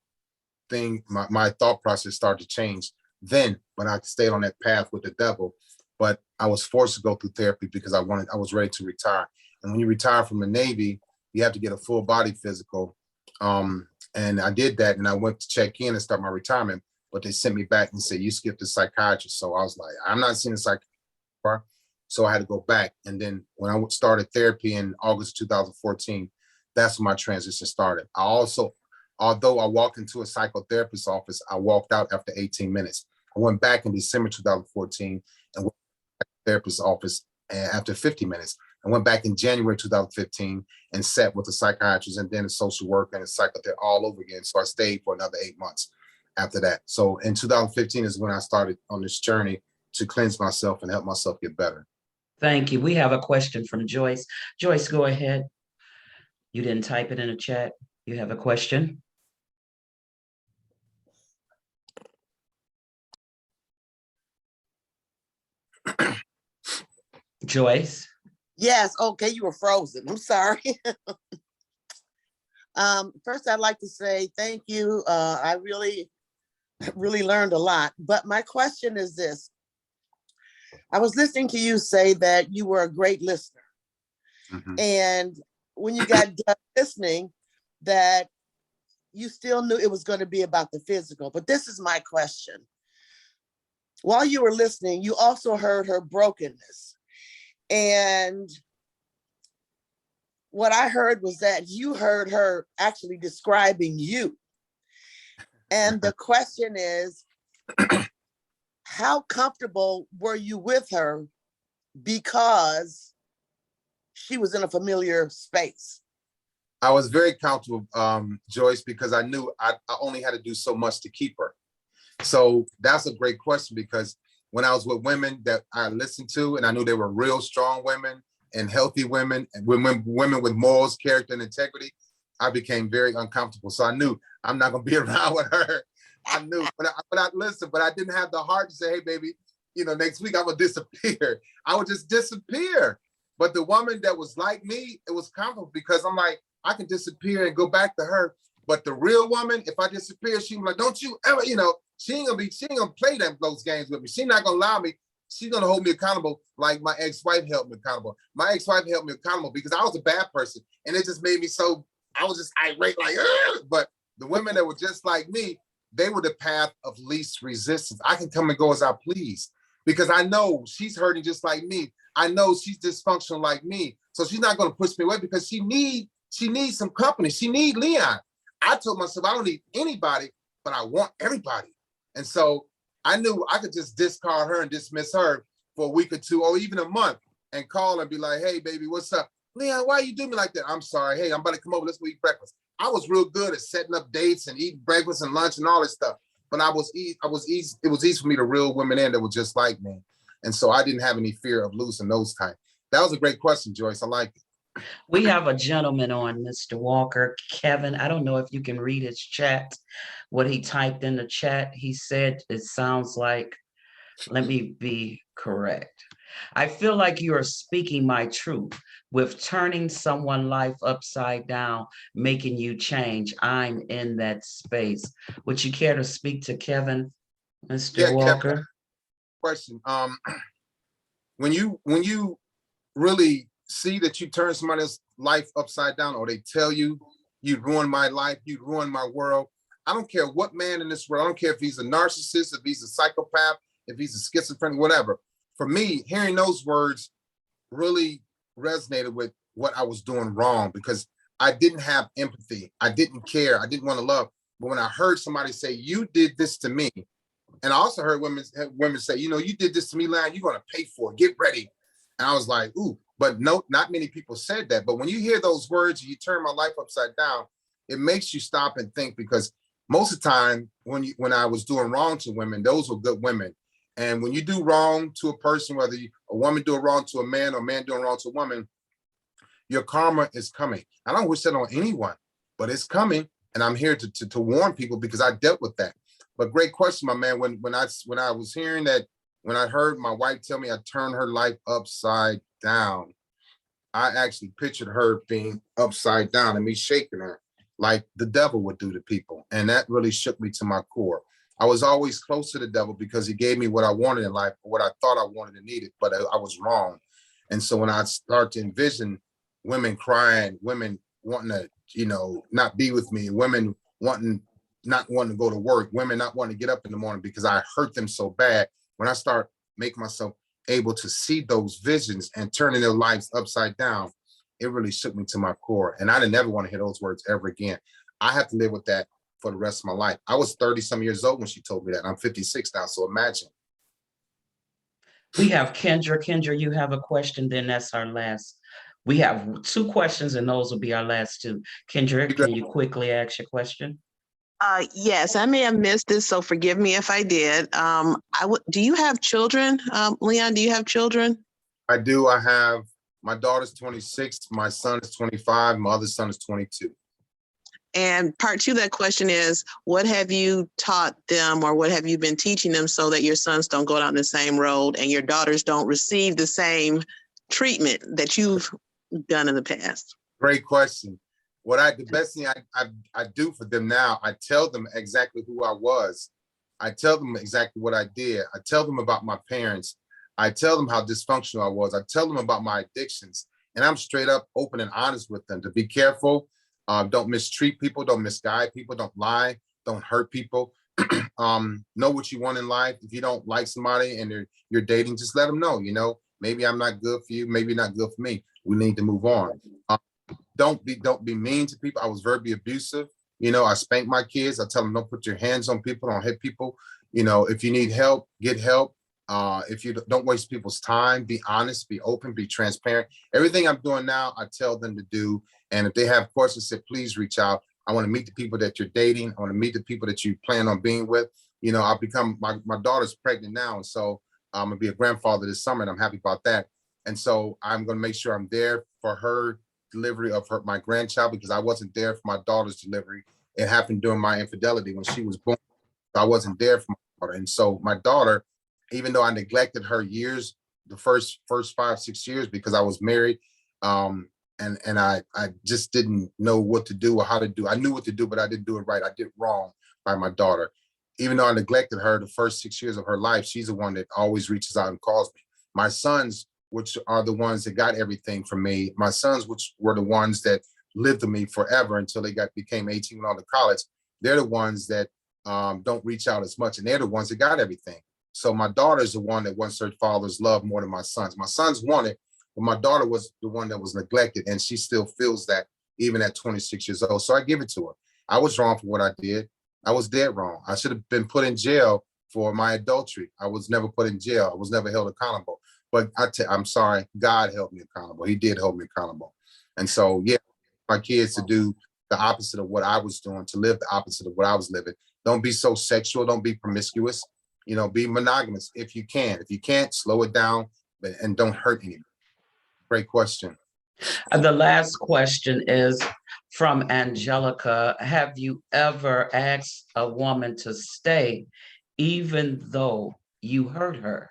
thought process started to change then, when I stayed on that path with the devil. But I was forced to go through therapy because I was ready to retire. And when you retire from the Navy, you have to get a full body physical. And I did that, and I went to check in and start my retirement, but they sent me back and said, you skipped the psychiatrist. So I was like, I'm not seeing a psychiatrist. So I had to go back. And then when I started therapy in August 2014, that's when my transition started. Although I walked into a psychotherapist's office, I walked out after 18 minutes. I went back in December 2014 and went to the therapist's office after 50 minutes. I went back in January 2015 and sat with a psychiatrist and then a social worker and a psychotherapist all over again. So I stayed for another 8 months after that. So in 2015 is when I started on this journey to cleanse myself and help myself get better. Thank you. We have a question from Joyce. Joyce, go ahead. You didn't type it in the chat. You have a question? Joyce? Yes, okay, you were frozen. I'm sorry. First, I'd like to say thank you. I really learned a lot. But my question is this. I was listening to you say that you were a great listener. Mhm. And when you got done listening, that you still knew it was going to be about the physical. But this is my question. While you were listening, you also heard her brokenness. And what I heard was that you heard her actually describing you. And the question is, how comfortable were you with her because she was in a familiar space? I was very comfortable, Joyce, because I knew I only had to do so much to keep her. So that's a great question, because when I was with women that I listened to and I knew they were real strong women and healthy women and women with morals, character, and integrity, I became very uncomfortable. So I knew I'm not gonna be around with her. I knew, but I listened, but I didn't have the heart to say, hey, baby, next week I'm gonna disappear. I would just disappear. But the woman that was like me, it was comfortable because I'm like, I can disappear and go back to her. But the real woman, if I disappear, she's like, don't you ever, she ain't gonna play those games with me. She's not gonna allow me. She's gonna hold me accountable like my ex-wife held me accountable. My ex-wife held me accountable because I was a bad person. And it just made me so, I was just irate, like, ugh! But the women that were just like me, they were the path of least resistance. I can come and go as I please because I know she's hurting just like me. I know she's dysfunctional like me. So she's not gonna push me away because she needs some company. She needs Leon. I told myself I don't need anybody, but I want everybody. And so I knew I could just discard her and dismiss her for a week or two or even a month and call and be like, hey, baby, what's up? Leon, why you do me like that? I'm sorry. Hey, I'm about to come over. Let's go eat breakfast. I was real good at setting up dates and eating breakfast and lunch and all this stuff. But it was easy for me to reel women in that were just like me. And so I didn't have any fear of losing those times. That was a great question, Joyce. I like it. We have a gentleman on, Mr. Walker, Kevin. I don't know if you can read his chat, what he typed in the chat. He said, it sounds like, let me be correct. I feel like you are speaking my truth with turning someone's life upside down, making you change. I'm in that space. Would you care to speak to Kevin, Mr. Yeah, Walker? Kevin, question. When you really see that you turn somebody's life upside down, or they tell you you'd ruin my life, you'd ruin my world. I don't care what man in this world, I don't care if he's a narcissist, if he's a psychopath, if he's a schizophrenic, whatever. For me, hearing those words really resonated with what I was doing wrong because I didn't have empathy. I didn't care. I didn't want to love. But when I heard somebody say, you did this to me, and I also heard women say, you did this to me, Lion, you're going to pay for it. Get ready. And I was like, ooh, but no, not many people said that. But when you hear those words, you turn my life upside down, it makes you stop and think, because most of the time when I was doing wrong to women, those were good women. And when you do wrong to a person, whether a woman do wrong to a man or a man doing wrong to a woman, your karma is coming. I don't wish that on anyone, but it's coming. And I'm here to warn people because I dealt with that. But great question, my man. When I was hearing that, when I heard my wife tell me I turned her life upside down, I actually pictured her being upside down and me shaking her like the devil would do to people. And that really shook me to my core. I was always close to the devil because he gave me what I wanted in life, what I thought I wanted and needed, but I was wrong. And so when I start to envision women crying, women wanting to, not be with me, women not wanting to go to work, women not wanting to get up in the morning because I hurt them so bad. When I start making myself able to see those visions and turning their lives upside down, it really shook me to my core. And I didn't ever want to hear those words ever again. I have to live with that for the rest of my life. I was 30-some years old when she told me that. I'm 56 now, so imagine. We have Kendra. Kendra, you have a question, then that's our last. We have 2 questions and those will be our last 2. Kendra, can you quickly ask your question? Yes, I may have missed this, so forgive me if I did. Do you have children? Leon, do you have children? I do. I have, my daughter's 26, my son is 25, my other son is 22. And part 2 of that question is, what have you taught them or what have you been teaching them so that your sons don't go down the same road and your daughters don't receive the same treatment that you've done in the past? Great question. The best thing I do for them now, I tell them exactly who I was. I tell them exactly what I did. I tell them about my parents. I tell them how dysfunctional I was. I tell them about my addictions. And I'm straight up open and honest with them to be careful. Don't mistreat people. Don't misguide people. Don't lie. Don't hurt people. Know what you want in life. If you don't like somebody and you're dating, just let them know, maybe I'm not good for you. Maybe not good for me. We need to move on. Don't be mean to people. I was verbally abusive. I spank my kids. I tell them, don't put your hands on people. Don't hit people. If you need help, get help. If you don't waste people's time, be honest, be open, be transparent. Everything I'm doing now, I tell them to do. And if they have questions, say, please reach out. I want to meet the people that you're dating. I want to meet the people that you plan on being with. You know, I'll become, my daughter's pregnant now. And so I'm going to be a grandfather this summer, and I'm happy about that. And so I'm going to make sure I'm there for her delivery of my grandchild, because I wasn't there for my daughter's delivery. It happened during my infidelity when she was born. I wasn't there for my daughter. And so my daughter, even though I neglected her years, the first 5-6 years, because I was married, and I just didn't know what to do or how to do. I knew what to do, but I didn't do it right. I did wrong by my daughter. Even though I neglected her the first 6 years of her life, she's the one that always reaches out and calls me. My sons, which are the ones that got everything from me, my sons, which were the ones that lived with me forever until they became 18 and on to college, they're the ones that don't reach out as much, and they're the ones that got everything. So my daughter's the one that wants her father's love more than my sons. My sons want it, but my daughter was the one that was neglected, and she still feels that even at 26 years old. So I give it to her. I was wrong for what I did. I was dead wrong. I should have been put in jail for my adultery. I was never put in jail. I was never held accountable. But I'm sorry, God held me accountable. He did hold me accountable. And so, yeah, my kids to do the opposite of what I was doing, to live the opposite of what I was living. Don't be so sexual. Don't be promiscuous. You know, be monogamous if you can. If you can't, slow it down, and don't hurt anybody. Great question. The last question is from Angelica. Have you ever asked a woman to stay even though you hurt her?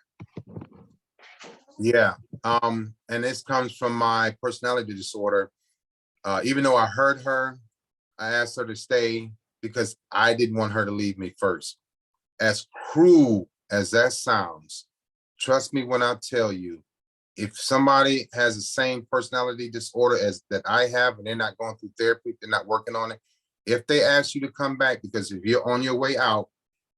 Yeah. And this comes from my personality disorder. Even though I hurt her, I asked her to stay because I didn't want her to leave me first. As cruel as that sounds, trust me when I tell you, if somebody has the same personality disorder as that I have, and they're not going through therapy, they're not working on it, if they ask you to come back, because if you're on your way out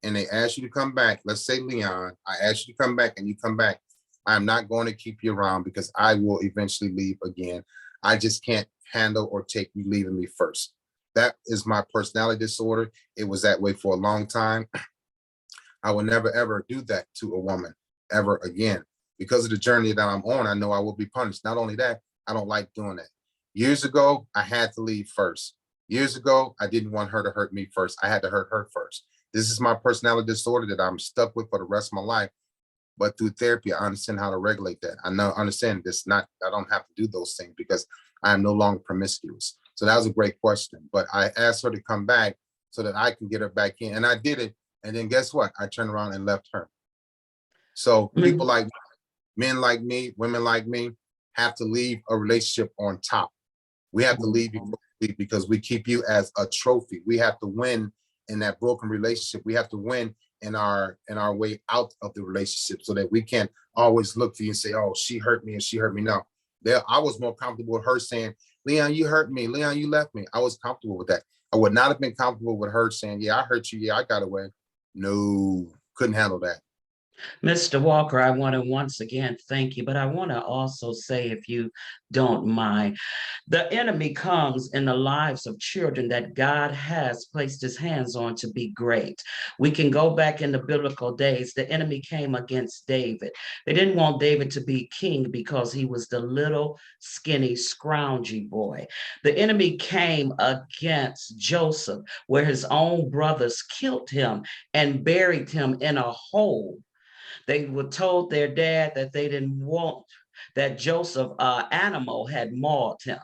and they ask you to come back, let's say Leon, I ask you to come back and you come back, I'm not going to keep you around because I will eventually leave again. I just can't handle or take you leaving me first. That is my personality disorder. It was that way for a long time. I will never, ever do that to a woman ever again. Because of the journey that I'm on, I know I will be punished. Not only that, I don't like doing that. Years ago, I had to leave first. Years ago, I didn't want her to hurt me first. I had to hurt her first. This is my personality disorder that I'm stuck with for the rest of my life. But through therapy, I understand how to regulate that. Understand this, I don't have to do those things because I am no longer promiscuous. So that was a great question. But I asked her to come back so that I can get her back in. And I did it. And then guess what? I turned around and left her. So people like me, men like me, women like me, have to leave a relationship on top. We have to leave because we keep you as a trophy. We have to win in that broken relationship. We have to win in our way out of the relationship so that we can always look for you and say, oh, she hurt me and she hurt me. No, I was more comfortable with her saying, Leon, you hurt me. Leon, you left me. I was comfortable with that. I would not have been comfortable with her saying, yeah, I hurt you. Yeah, I got away. No, couldn't handle that. Mr. Walker, I want to once again thank you, but I want to also say, if you don't mind, the enemy comes in the lives of children that God has placed his hands on to be great. We can go back in the biblical days. The enemy came against David. They didn't want David to be king because he was the little skinny scroungy boy. The enemy came against Joseph, where his own brothers killed him and buried him in a hole. They were told their dad that they didn't want that Joseph animal had mauled him,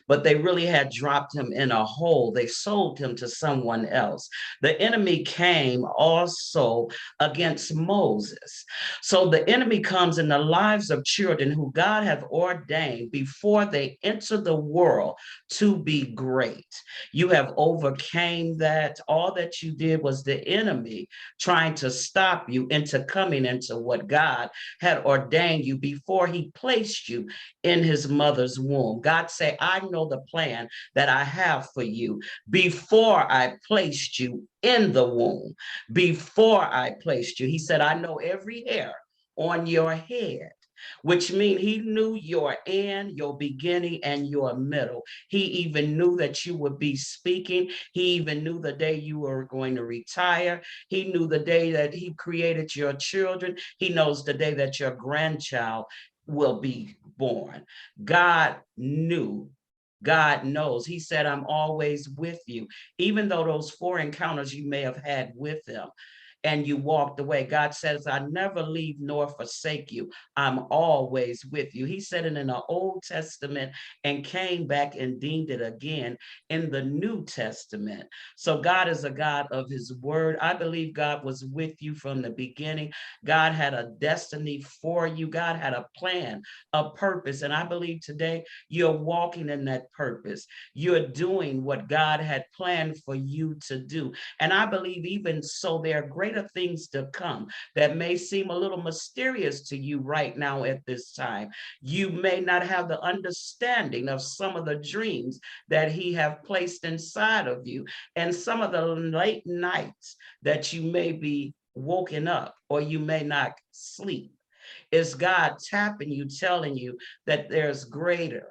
but they really had dropped him in a hole. They sold him to someone else. The enemy came also against Moses. So the enemy comes in the lives of children who God have ordained before they enter the world to be great. You have overcame that. All that you did was the enemy trying to stop you into coming into what God had ordained you before he placed you in his mother's womb. God said, I know the plan that I have for you before I placed you in the womb. Before I placed you, he said, I know every hair on your head. which means he knew your end, your beginning, and your middle. He even knew that you would be speaking. He even knew the day you were going to retire. He knew the day that he created your children. He knows the day that your grandchild will be born. God knew. God knows. He said, I'm always with you. Even though those 4 encounters you may have had with him, and you walked away. God says, I never leave nor forsake you. I'm always with you. He said it in the Old Testament and came back and deemed it again in the New Testament. So God is a God of his word. I believe God was with you from the beginning. God had a destiny for you. God had a plan, a purpose. And I believe today you're walking in that purpose. You're doing what God had planned for you to do. And I believe even so, there are greater things to come that may seem a little mysterious to you right now at this time. You may not have the understanding of some of the dreams that he have placed inside of you, and some of the late nights that you may be woken up or you may not sleep. It's God tapping you, telling you that there's greater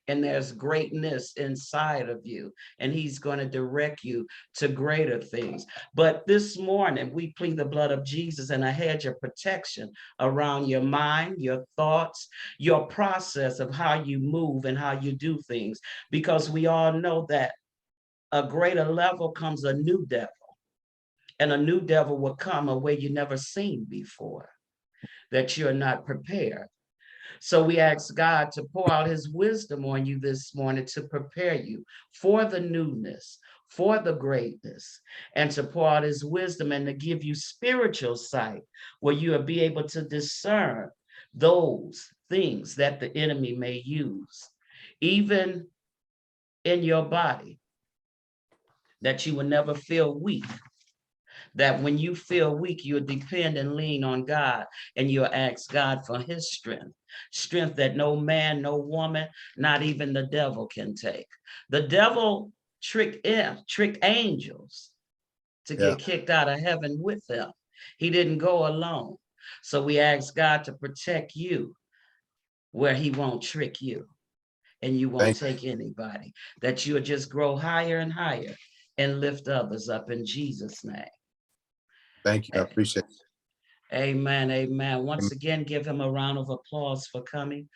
and there's greatness inside of you, and he's going to direct you to greater things. But this morning, we plead the blood of Jesus and a hedge of protection around your mind, your thoughts, your process of how you move and how you do things, because we all know that a greater level comes a new devil, and a new devil will come a way you never seen before, that you're not prepared. So we ask God to pour out his wisdom on you this morning to prepare you for the newness, for the greatness, and to pour out his wisdom and to give you spiritual sight where you will be able to discern those things that the enemy may use, even in your body, that you will never feel weak. That when you feel weak, you'll depend and lean on God, and you'll ask God for his strength, strength that no man, no woman, not even the devil can take. The devil tricked angels to Yeah. get kicked out of heaven with them. He didn't go alone. So we ask God to protect you where he won't trick you and you won't take anybody, that you'll just grow higher and higher and lift others up in Jesus' name. Thank you. I appreciate it. Amen. Amen. Once again, give him a round of applause for coming.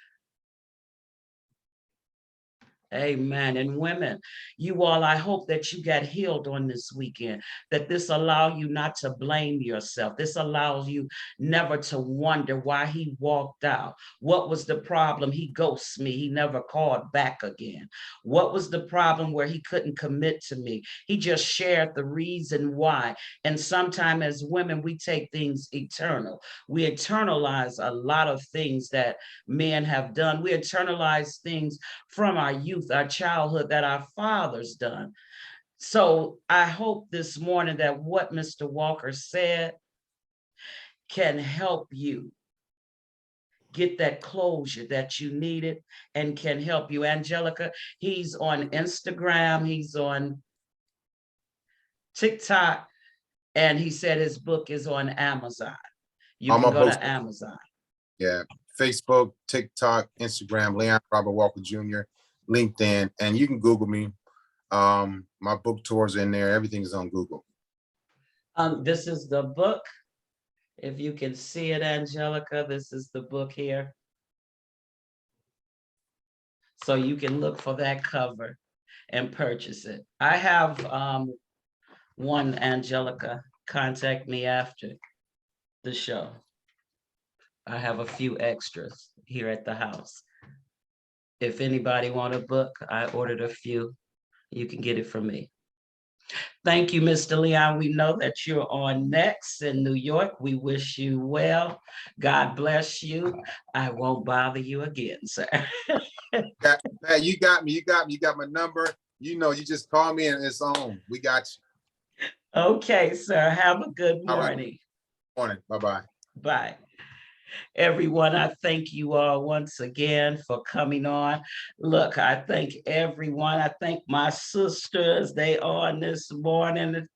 Amen. And women, you all, I hope that you got healed on this weekend, that this allow you not to blame yourself. This allows you never to wonder why he walked out. What was the problem? He ghosts me. He never called back again. What was the problem where he couldn't commit to me? He just shared the reason why. And sometimes as women, we take things eternal. We internalize a lot of things that men have done. We internalize things from our youth, our childhood, that our fathers done. So I hope this morning that what Mr. Walker said can help you get that closure that you needed and can help you. Angelica, he's on Instagram, he's on TikTok, and he said his book is on Amazon. You can go to Amazon. Yeah, Facebook, TikTok, Instagram, Leon Robert Walker Jr., LinkedIn, and you can Google me. My book tours in there. Everything is on Google. This is the book. If you can see it, Angelica, this is the book here. So you can look for that cover and purchase it. I have one, Angelica, contact me after the show. I have a few extras here at the house. If anybody want a book, I ordered a few. You can get it from me. Thank you, Mr. Leon. We know that you're on next in New York. We wish you well. God bless you. I won't bother you again, sir. Pat, you got me. You got me. You got my number. You know, you just call me and it's on. We got you. Okay, sir. Have a good morning. Morning. Bye-bye. Bye. Everyone, I thank you all once again for coming on. Look, I thank everyone. I thank my sisters. They on this morning.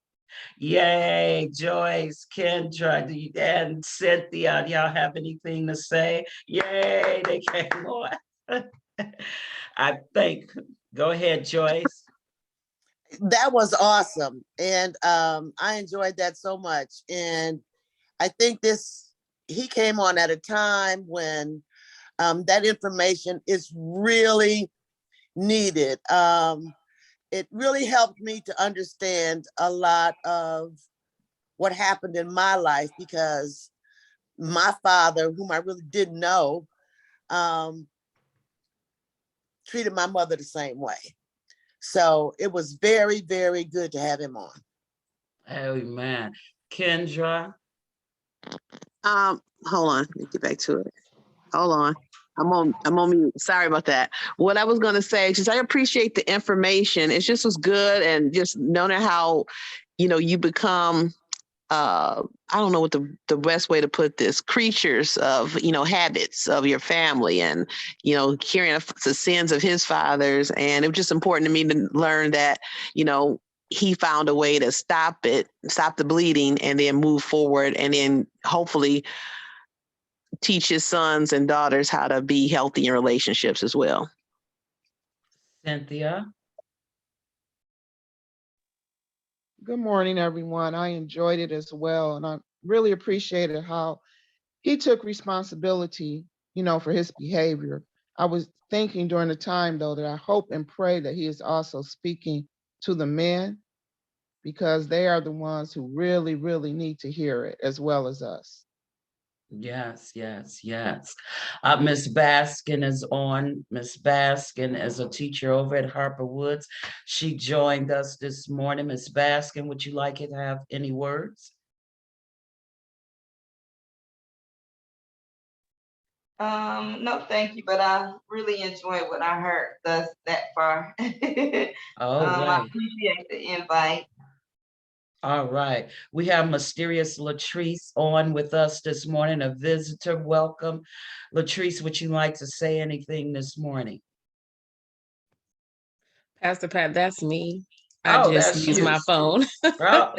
Yay, Joyce, Kendra, and Cynthia, do y'all have anything to say? Yay, they came on. I think, go ahead, Joyce. That was awesome. And I enjoyed that so much. And I think he came on at a time when that information is really needed. It really helped me to understand a lot of what happened in my life, because my father, whom I really didn't know, treated my mother the same way. So it was very, very good to have him on. Amen. Kendra. Hold on, let me get back to it. Hold on. I'm on mute. Sorry about that. What I was gonna say, just I appreciate the information. It just was good, and just knowing how, you become I don't know what the best way to put this, creatures of, habits of your family, and, carrying the sins of his fathers. And it was just important to me to learn that, he found a way to stop the bleeding, and then move forward, and then hopefully teach his sons and daughters how to be healthy in relationships as well. Cynthia. Good morning, everyone. I enjoyed it as well. And I really appreciated how he took responsibility, for his behavior. I was thinking during the time, though, that I hope and pray that he is also speaking to the men, because they are the ones who really, really need to hear it, as well as us. Yes, yes, yes. Miss Baskin is on. Miss Baskin is a teacher over at Harper Woods. She joined us this morning. Miss Baskin, would you like to have any words? No, thank you, but I really enjoyed what I heard thus that far. I Right. appreciate the invite. All right. We have Mysterious Latrice on with us this morning, a visitor. Welcome. Latrice, would you like to say anything this morning? Pastor Pat, that's me. I Oh, just that's use you. my phone. Oh,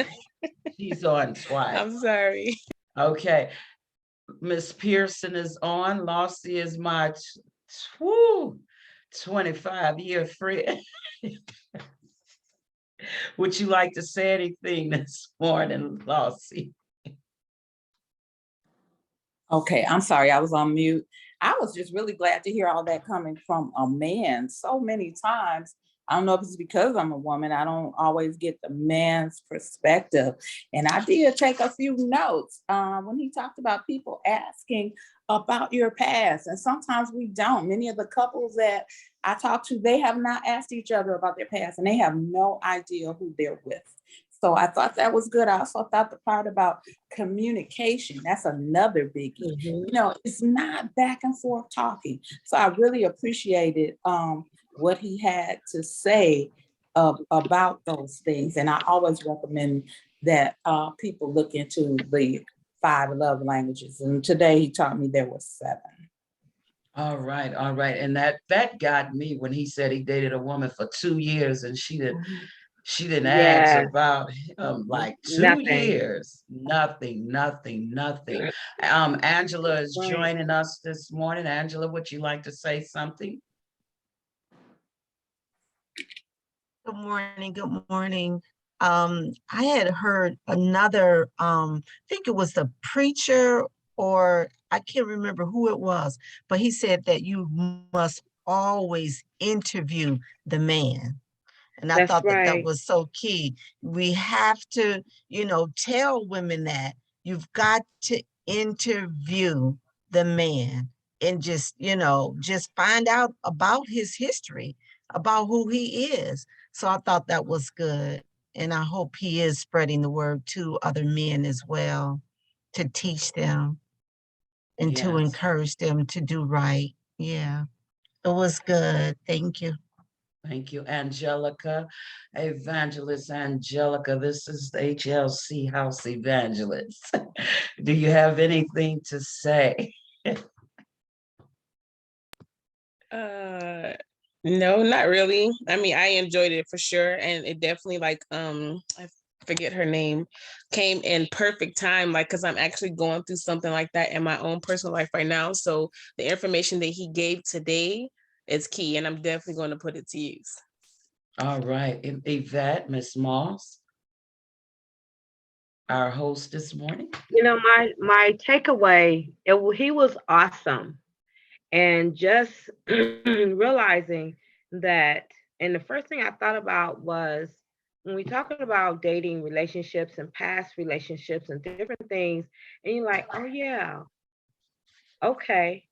she's on twice. I'm sorry. Okay. Miss Pearson is on. Lossie is my 25-year friend. Would you like to say anything this morning, Lossie? Okay, I'm sorry, I was on mute. I was just really glad to hear all that coming from a man so many times. I don't know if it's because I'm a woman, I don't always get the man's perspective. And I did take a few notes when he talked about people asking about your past. And sometimes we don't. Many of the couples that I talk to, they have not asked each other about their past, and they have no idea who they're with. So I thought that was good. I also thought the part about communication, that's another biggie. It's not back and forth talking. So I really appreciated what he had to say about those things. And I always recommend that people look into the 5 love languages. And today he taught me there were 7. All right, all right. And that got me when he said he dated a woman for 2 years, and she didn't ask Yes. about him like 2 Nothing. years. Nothing. Angela is Right. joining us this morning. Angela, would you like to say something? Good morning. Good morning. I had heard another, I think it was the preacher, or I can't remember who it was, but he said that you must always interview the man. And I That's thought that right. was so key. We have to, tell women that you've got to interview the man and just find out about his history, about who he is. So I thought that was good. And I hope he is spreading the word to other men as well, to teach them and to Yes. encourage them to do right. Yeah, it was good. Thank you. Thank you, Angelica. Evangelist Angelica, this is the HLC House Evangelist. Do you have anything to say? No, not really. I mean, I enjoyed it for sure. And it definitely forget her name, came in perfect time, like, because I'm actually going through something like that in my own personal life right now. So the information that he gave today is key, and I'm definitely going to put it to use. All right, Yvette, Miss Moss, our host this morning. You know, my takeaway, he was awesome. And just realizing that, and the first thing I thought about was when we talking about dating relationships and past relationships and different things, and you're like, oh yeah, okay.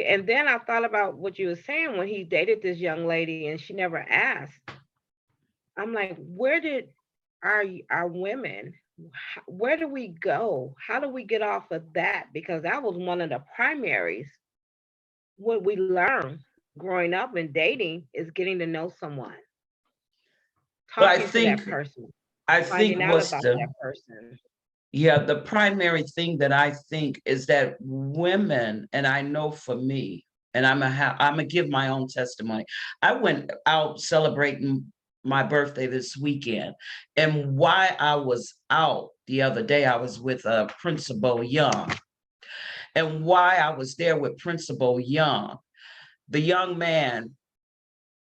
And then I thought about what you were saying when he dated this young lady and she never asked. I'm like, where did our women, where do we go? How do we get off of that? Because that was one of the primaries. What we learn growing up and dating is getting to know someone, But I talking to that think, person, I finding think out what's about the, that person. yeah, the primary thing that I think is that women, and I know for me, and I'm gonna give my own testimony. I went out celebrating my birthday this weekend, and why I was out the other day, I was with Principal Young, and why I was there with Principal Young, the young man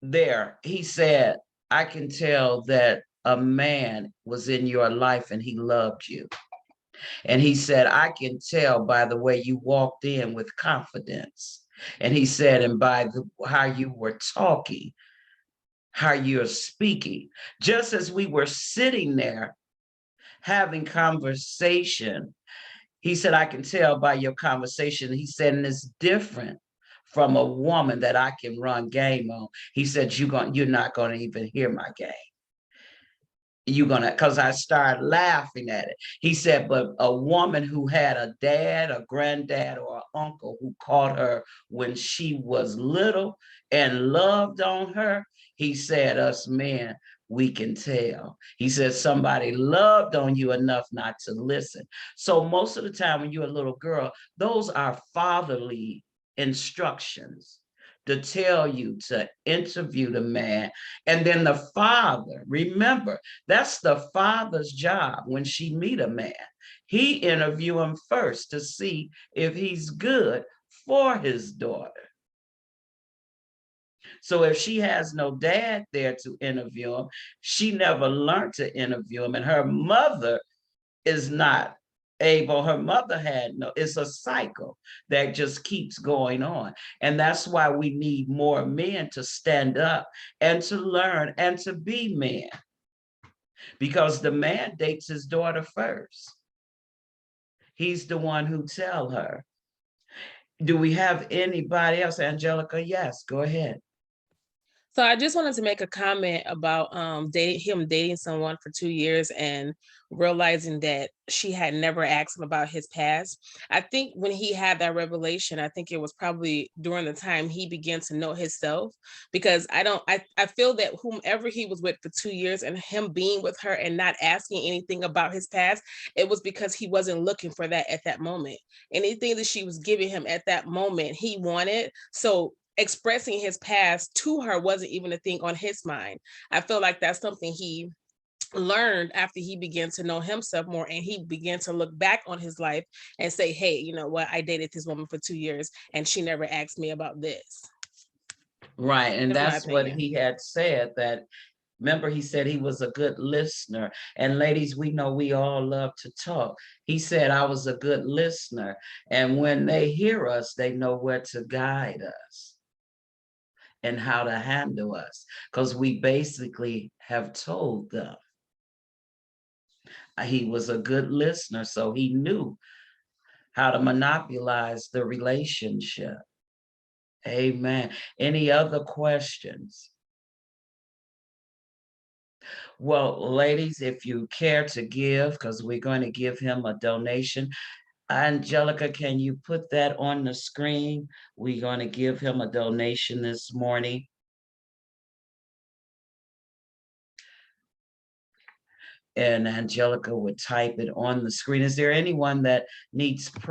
there, he said, I can tell that a man was in your life and he loved you. And he said, I can tell by the way you walked in with confidence. And he said, and by how you were talking, how you're speaking, just as we were sitting there having conversation, he said, I can tell by your conversation. He said, and it's different from a woman that I can run game on. He said, you're not going to even hear my game. You're gonna, because I started laughing at it. He said, but a woman who had a dad, a granddad, or an uncle who caught her when she was little and loved on her, he said, us men, we can tell. He said, somebody loved on you enough not to listen. So most of the time when you're a little girl, those are fatherly instructions to tell you to interview the man. And then the father, remember, that's the father's job when she meet a man. He interview him first to see if he's good for his daughter. So if she has no dad there to interview him, she never learned to interview him, and her mother is not able, her mother had no, it's a cycle that just keeps going on. And that's why we need more men to stand up and to learn and to be men. Because the man dates his daughter first. He's the one who tell her. Do we have anybody else? Angelica, yes, go ahead. So I just wanted to make a comment about him dating someone for 2 years and realizing that she had never asked him about his past. I think when he had that revelation, I think it was probably during the time he began to know himself, because I feel that whomever he was with for 2 years and him being with her and not asking anything about his past, it was because he wasn't looking for that at that moment. Anything that she was giving him at that moment, he wanted. So expressing his past to her wasn't even a thing on his mind. I feel like that's something he learned after he began to know himself more, and he began to look back on his life and say, hey, you know what, I dated this woman for 2 years and she never asked me about this. Right, and That's that's what he had said, that, remember, he said he was a good listener. And ladies, we know we all love to talk. He said, I was a good listener. And when they hear us, they know where to guide us and how to handle us, because we basically have told them. He was a good listener, so he knew how to monopolize the relationship. Amen. Any other questions? Well, ladies, if you care to give, because we're going to give him a donation. Angelica, can you put that on the screen? We're going to give him a donation this morning. And Angelica would type it on the screen. Is there anyone that needs prayer?